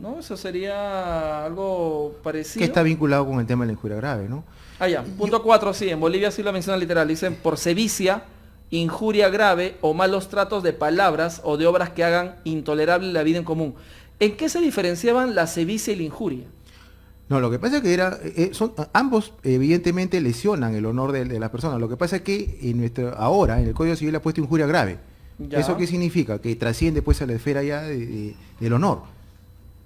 ¿no? Eso sería algo parecido. Que está vinculado con el tema de la injuria grave, ¿no? Ah, ya. Punto 4, sí, en Bolivia sí lo menciona literal. Dicen por sevicia, injuria grave o malos tratos de palabras o de obras que hagan intolerable la vida en común. ¿En qué se diferenciaban la sevicia y la injuria? No, lo que pasa es que ambos evidentemente lesionan el honor de la persona. Lo que pasa es que ahora en el Código Civil ha puesto injuria grave. Ya. ¿Eso qué significa? Que trasciende pues a la esfera ya del honor,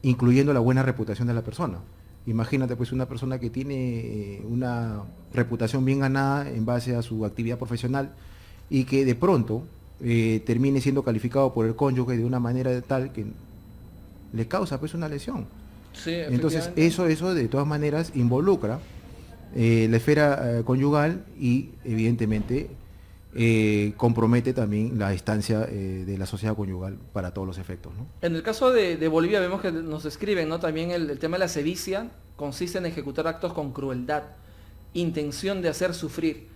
incluyendo la buena reputación de la persona. Imagínate pues una persona que tiene una reputación bien ganada en base a su actividad profesional y que de pronto termine siendo calificado por el cónyuge de una manera tal que le causa pues una lesión. Sí, Entonces efectivamente. eso de todas maneras involucra la esfera conyugal y evidentemente compromete también la estancia de la sociedad conyugal para todos los efectos, ¿no? En el caso de Bolivia vemos que nos escriben, ¿no? También el tema de la sevicia consiste en ejecutar actos con crueldad, intención de hacer sufrir.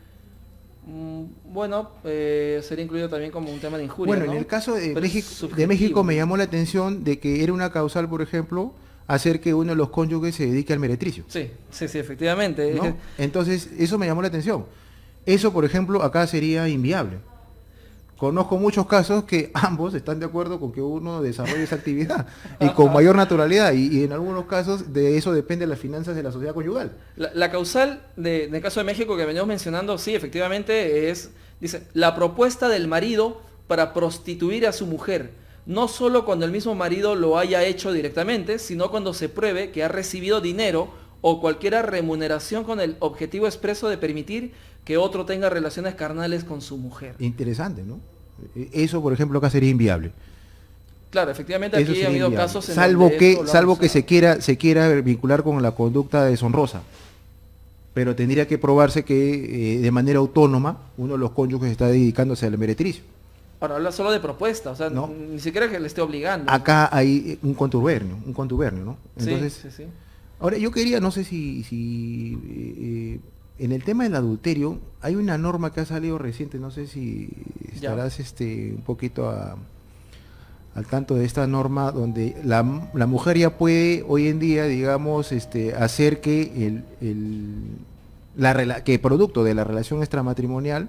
Bueno, sería incluido también como un tema de injuria, Bueno, ¿no? en el caso de Pero es De México subjetivo. me llamó la atención de que era una causal, por ejemplo, hacer que uno de los cónyuges se dedique al meretricio, Sí, sí, sí, efectivamente. ¿no? Entonces, eso me llamó la atención. Eso, por ejemplo, acá sería inviable. Conozco muchos casos que ambos están de acuerdo con que uno desarrolle esa actividad y con mayor naturalidad y en algunos casos de eso depende las finanzas de la sociedad conyugal. La causal del caso de México que venimos mencionando, sí, efectivamente dice, la propuesta del marido para prostituir a su mujer, no solo cuando el mismo marido lo haya hecho directamente, sino cuando se pruebe que ha recibido dinero o cualquier remuneración con el objetivo expreso de permitir que otro tenga relaciones carnales con su mujer. Interesante, ¿no? Eso, por ejemplo, acá sería inviable. Claro, efectivamente Eso aquí ha sería habido inviable. casos en Salvo donde que, esto lo han salvo que usado. se quiera vincular con la conducta deshonrosa. Pero tendría que probarse que de manera autónoma uno de los cónyuges está dedicándose al meretricio. Ahora habla solo de propuesta, o sea, ¿No? ni siquiera que le esté obligando. Acá hay un contubernio, ¿no? Sí, Entonces, sí, sí. ahora yo quería, no sé si en el tema del adulterio hay una norma que ha salido reciente, no sé si Ya. estarás un poquito al tanto de esta norma donde la mujer ya puede hoy en día, digamos, hacer que que producto de la relación extramatrimonial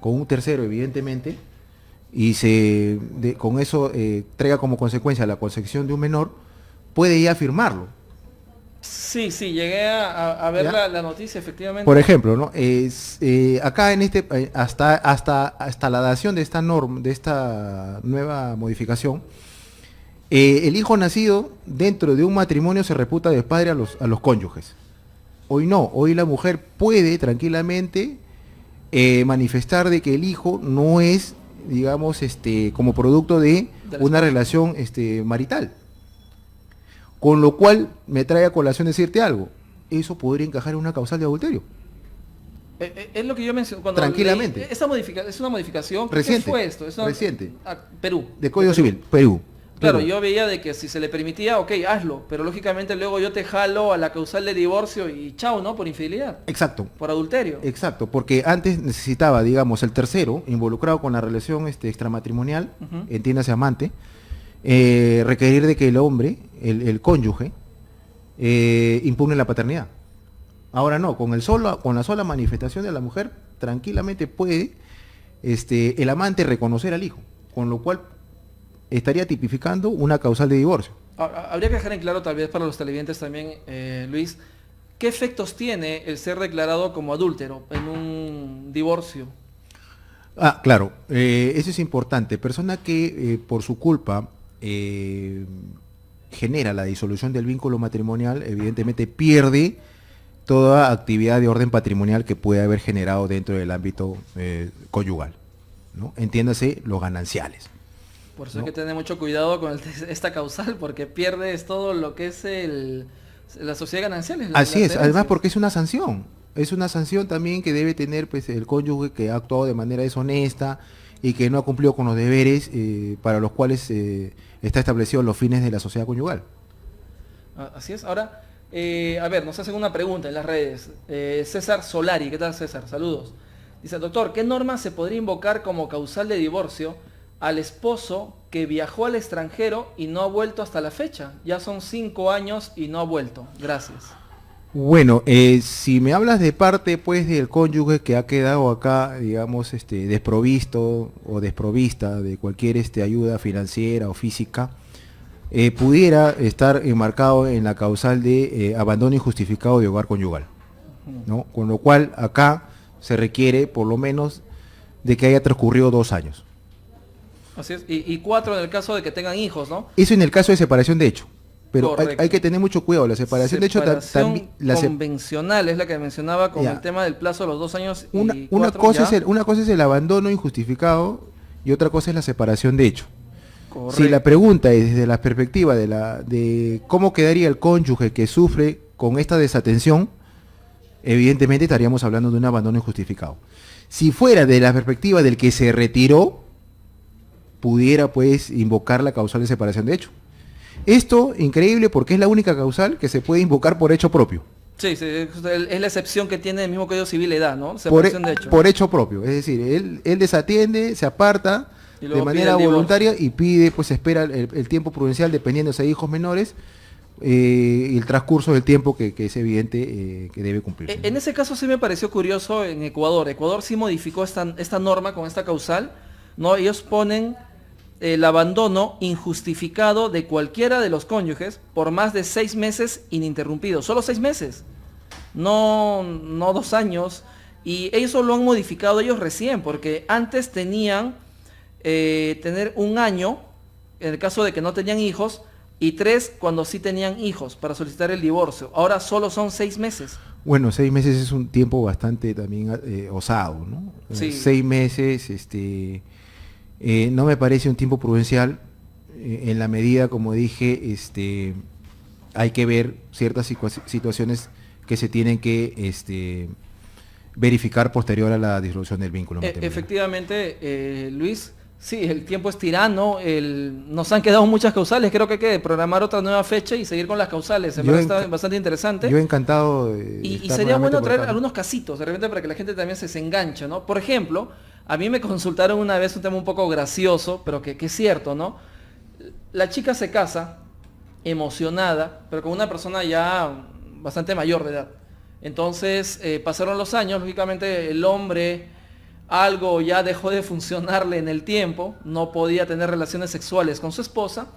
con un tercero, evidentemente, y con eso traiga como consecuencia la concepción de un menor, puede ya firmarlo. Sí, sí, llegué a ver ¿Ya? la noticia, efectivamente. Por ejemplo, ¿no? Acá en hasta la dación de esta norma, de esta nueva modificación, el hijo nacido dentro de un matrimonio se reputa de padre a los cónyuges. Hoy no, hoy la mujer puede tranquilamente manifestar de que el hijo no es, digamos, como producto de De la una esposa. relación marital. Con lo cual me trae a colación decirte algo. Eso podría encajar en una causal de adulterio. Es lo que yo mencioné cuando Tranquilamente. leí, es una modificación. ¿Qué Reciente. fue esto? Reciente. Perú. De Código Perú. Civil, Perú. Claro, Perú. yo veía de que si se le permitía, ok, hazlo, pero lógicamente luego yo te jalo a la causal de divorcio y chao, ¿no? Por infidelidad, Exacto. por adulterio. Exacto, porque antes necesitaba, digamos, el tercero involucrado con la relación extramatrimonial, Ujú. entiéndase amante, requerir de que el hombre, el cónyuge, impugne la paternidad. Ahora no, con la sola manifestación de la mujer, tranquilamente puede el amante reconocer al hijo, con lo cual estaría tipificando una causal de divorcio. Habría que dejar en claro tal vez para los televidentes también, Luis, ¿qué efectos tiene el ser declarado como adúltero en un divorcio? Ah, claro, eso es importante. Persona que por su culpa genera la disolución del vínculo matrimonial, evidentemente pierde toda actividad de orden patrimonial que puede haber generado dentro del ámbito conyugal, ¿no? Entiéndase los gananciales. Por eso ¿No? hay que tener mucho cuidado con esta causal, porque pierdes todo lo que es la sociedad ganancial. Así es, además porque es una sanción. Es una sanción también que debe tener pues, el cónyuge que ha actuado de manera deshonesta y que no ha cumplido con los deberes para los cuales está establecido los fines de la sociedad conyugal. Así es. Ahora, a ver, nos hacen una pregunta en las redes. César Solari, ¿qué tal César? Saludos. Dice, doctor, ¿qué norma se podría invocar como causal de divorcio al esposo que viajó al extranjero y no ha vuelto hasta la fecha? Ya son 5 años y no ha vuelto. Gracias. Bueno, si me hablas de parte pues del cónyuge que ha quedado acá, digamos, desprovisto o desprovista de cualquier ayuda financiera o física, pudiera estar enmarcado en la causal de abandono injustificado de hogar conyugal, ¿no? Con lo cual acá se requiere por lo menos de que haya transcurrido 2 años. Así es. Y 4 en el caso de que tengan hijos, ¿no? Eso en el caso de separación de hecho. Pero hay Correcto. que tener mucho cuidado. La separación de hecho Separación también convencional es la que mencionaba con Ya. el tema del plazo de los 2 años una, y una 4, cosa ya. es una cosa es el abandono injustificado y otra cosa es la separación de hecho. Correcto. Si la pregunta es desde la perspectiva de cómo quedaría el cónyuge que sufre con esta desatención, evidentemente estaríamos hablando de un abandono injustificado. Si fuera de la perspectiva del que se retiró, pudiera pues invocar la causal de separación de hecho. Esto, increíble, porque es la única causal que se puede invocar por hecho propio. Sí, sí, es la excepción que tiene el mismo Código Civil edad, ¿no? Por, Separación de hecho. por hecho propio. Es decir, él desatiende, se aparta Y de luego pide manera el divorcio. voluntaria y pide, pues espera el tiempo prudencial dependiendo si hay hijos menores y el transcurso del tiempo que es evidente que debe cumplir. En ese caso sí me pareció curioso en Ecuador. Ecuador sí modificó esta norma con esta causal, ¿no? Ellos ponen el abandono injustificado de cualquiera de los cónyuges por más de 6 meses ininterrumpidos. Solo 6 meses. No 2 años. Y eso lo han modificado ellos recién, porque antes tenían tener 1 año, en el caso de que no tenían hijos, y 3 cuando sí tenían hijos, para solicitar el divorcio. Ahora solo son 6 meses. Bueno, 6 meses es un tiempo bastante también osado, ¿no? Sí. 6 meses, no me parece un tiempo prudencial en la medida, como dije, hay que ver ciertas situaciones que se tienen que verificar posterior a la disolución del vínculo matrimonial. Efectivamente, Luis, sí, el tiempo es tirano, nos han quedado muchas causales, creo que hay que programar otra nueva fecha y seguir con las causales, me parece bastante interesante. Yo encantado de Y estar sería nuevamente bueno por traer acá, ¿no? algunos casitos, de repente para que la gente también se enganche, ¿no? Por ejemplo, a mí me consultaron una vez un tema un poco gracioso, pero que es cierto, ¿no? La chica se casa, emocionada, pero con una persona ya bastante mayor de edad. Entonces, pasaron los años, lógicamente el hombre algo ya dejó de funcionarle en el tiempo, no podía tener relaciones sexuales con su esposa,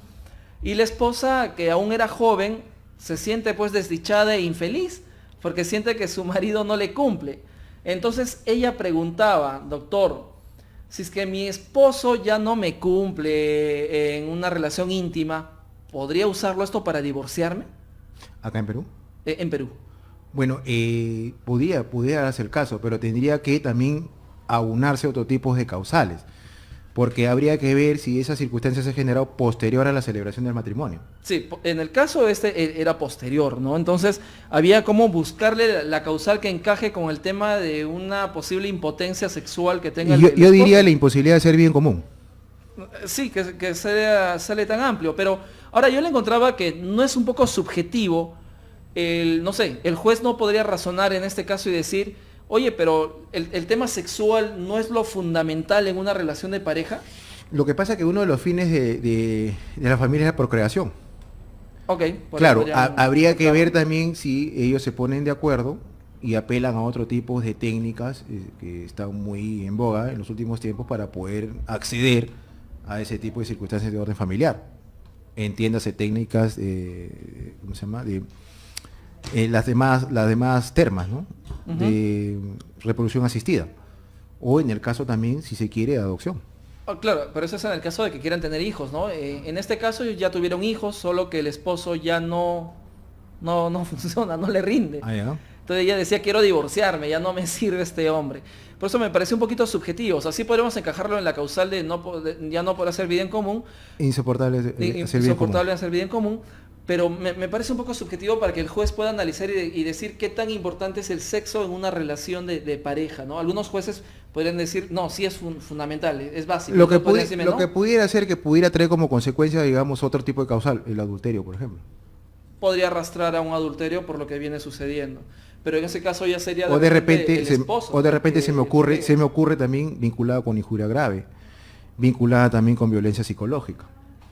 y la esposa, que aún era joven, se siente pues desdichada e infeliz, porque siente que su marido no le cumple. Entonces ella preguntaba, doctor, si es que mi esposo ya no me cumple en una relación íntima, ¿podría usarlo esto para divorciarme? Acá en Perú. En Perú. Bueno, pudiera darse el caso, pero tendría que también aunarse otro tipo de causales, porque habría que ver si esa circunstancia se ha generado posterior a la celebración del matrimonio. Sí, en el caso era posterior, ¿no? Entonces había como buscarle la causal que encaje con el tema de una posible impotencia sexual que tenga Y el yo esposo. diría la imposibilidad de ser bien común. Sí, que sale tan amplio, pero ahora yo le encontraba que no es un poco subjetivo, no sé, el juez no podría razonar en este caso y decir, oye, pero el tema sexual no es lo fundamental en una relación de pareja. Lo que pasa es que uno de los fines de la familia es la procreación. Ok. Claro, podríamos habría que aceptarlo. ver también si ellos se ponen de acuerdo y apelan a otro tipo de técnicas que están muy en boga en los últimos tiempos para poder acceder a ese tipo de circunstancias de orden familiar. Entiéndase técnicas, ¿cómo se llama? Las demás termas, ¿no? Ujú. De reproducción asistida. O en el caso también, si se quiere, adopción. Claro, pero eso es en el caso de que quieran tener hijos, ¿no? En este caso ellos ya tuvieron hijos, solo que el esposo ya no funciona, no le rinde. Ah, ya. Entonces ella decía, quiero divorciarme, ya no me sirve este hombre. Por eso me parece un poquito subjetivo. O sea, sí podemos encajarlo en la causal de ya no poder hacer vida en común, Insoportable hacer bien común. insoportable hacer vida en común, pero me parece un poco subjetivo para que el juez pueda analizar y decir qué tan importante es el sexo en una relación de pareja, ¿no? Algunos jueces podrían decir, no, sí es fundamental, es básico. Lo que, Otros podrían decirme, lo "No". que pudiera ser que pudiera traer como consecuencia, digamos, otro tipo de causal, el adulterio, por ejemplo. Podría arrastrar a un adulterio por lo que viene sucediendo. Pero en ese caso ya sería O de repente, el esposo, se me ocurre también vinculada con injuria grave, vinculada también con violencia psicológica.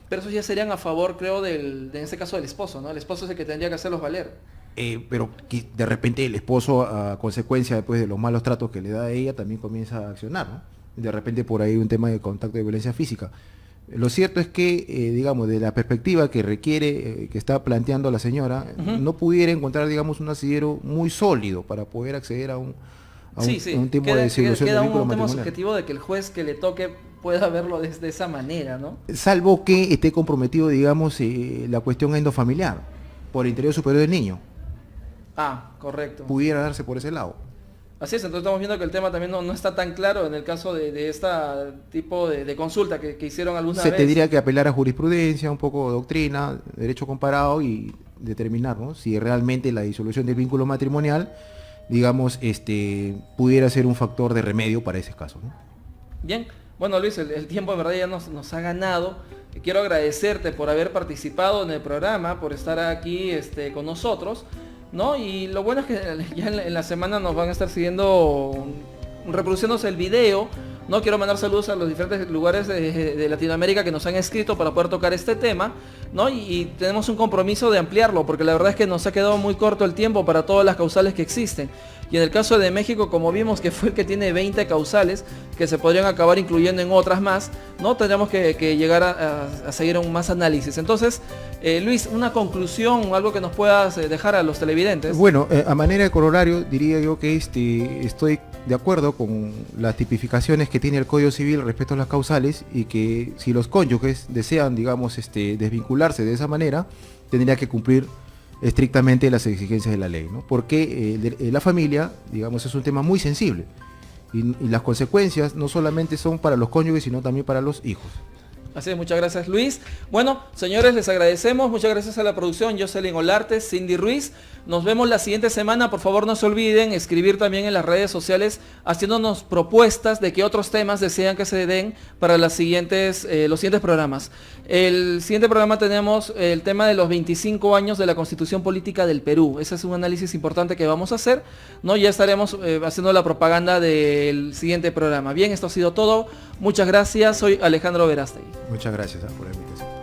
Pero esos ya serían a favor, creo, en este caso del esposo, ¿no? El esposo es el que tendría que hacerlos valer. Pero que de repente el esposo, a consecuencia después de los malos tratos que le da a ella, también comienza a accionar, ¿no? De repente por ahí un tema de contacto de violencia física. Lo cierto es que, digamos, de la perspectiva que requiere, que está planteando la señora, Ujú. no pudiera encontrar, digamos, un asidero muy sólido para poder acceder a un tipo de disolución queda del vínculo un tema matrimonial. subjetivo de que el juez que le toque pueda verlo desde esa manera, ¿no? Salvo que esté comprometido, digamos, la cuestión endofamiliar, por el interior superior del niño. Ah, correcto. Pudiera darse por ese lado. Así es, entonces estamos viendo que el tema también no está tan claro en el caso de este tipo de consulta que hicieron alguna Se vez. tendría que apelar a jurisprudencia, un poco de doctrina, derecho comparado y determinar, ¿no?, si realmente la disolución del vínculo matrimonial, digamos, pudiera ser un factor de remedio para ese caso, ¿no? Bien, bueno Luis, el tiempo en verdad ya nos ha ganado. Quiero agradecerte por haber participado en el programa, por estar aquí con nosotros, ¿no? Y lo bueno es que ya en la semana nos van a estar siguiendo, reproduciéndose el video, ¿no? Quiero mandar saludos a los diferentes lugares de Latinoamérica que nos han escrito para poder tocar este tema, ¿no? Y tenemos un compromiso de ampliarlo, porque la verdad es que nos ha quedado muy corto el tiempo para todas las causales que existen. Y en el caso de México, como vimos que fue el que tiene 20 causales, que se podrían acabar incluyendo en otras más, ¿no? Tendríamos que llegar a seguir un más análisis. Entonces, Luis, una conclusión, algo que nos puedas dejar a los televidentes. Bueno, a manera de corolario, diría yo que estoy de acuerdo con las tipificaciones que tiene el Código Civil respecto a las causales, y que si los cónyuges desean, digamos, desvincularse de esa manera, tendría que cumplir estrictamente las exigencias de la ley, ¿no? Porque la familia, digamos, es un tema muy sensible y las consecuencias no solamente son para los cónyuges, sino también para los hijos. Así es, muchas gracias Luis. Bueno, señores, les agradecemos. Muchas gracias a la producción, Jocelyn Olarte, Cindy Ruiz. Nos vemos la siguiente semana. Por favor, no se olviden escribir también en las redes sociales haciéndonos propuestas de qué otros temas desean que se den para los siguientes programas. El siguiente programa tenemos el tema de los 25 años de la Constitución Política del Perú. Ese es un análisis importante que vamos a hacer, ¿no? Ya estaremos haciendo la propaganda del siguiente programa. Bien, esto ha sido todo. Muchas gracias. Soy Alejandro Verástegui. Muchas gracias por la invitación.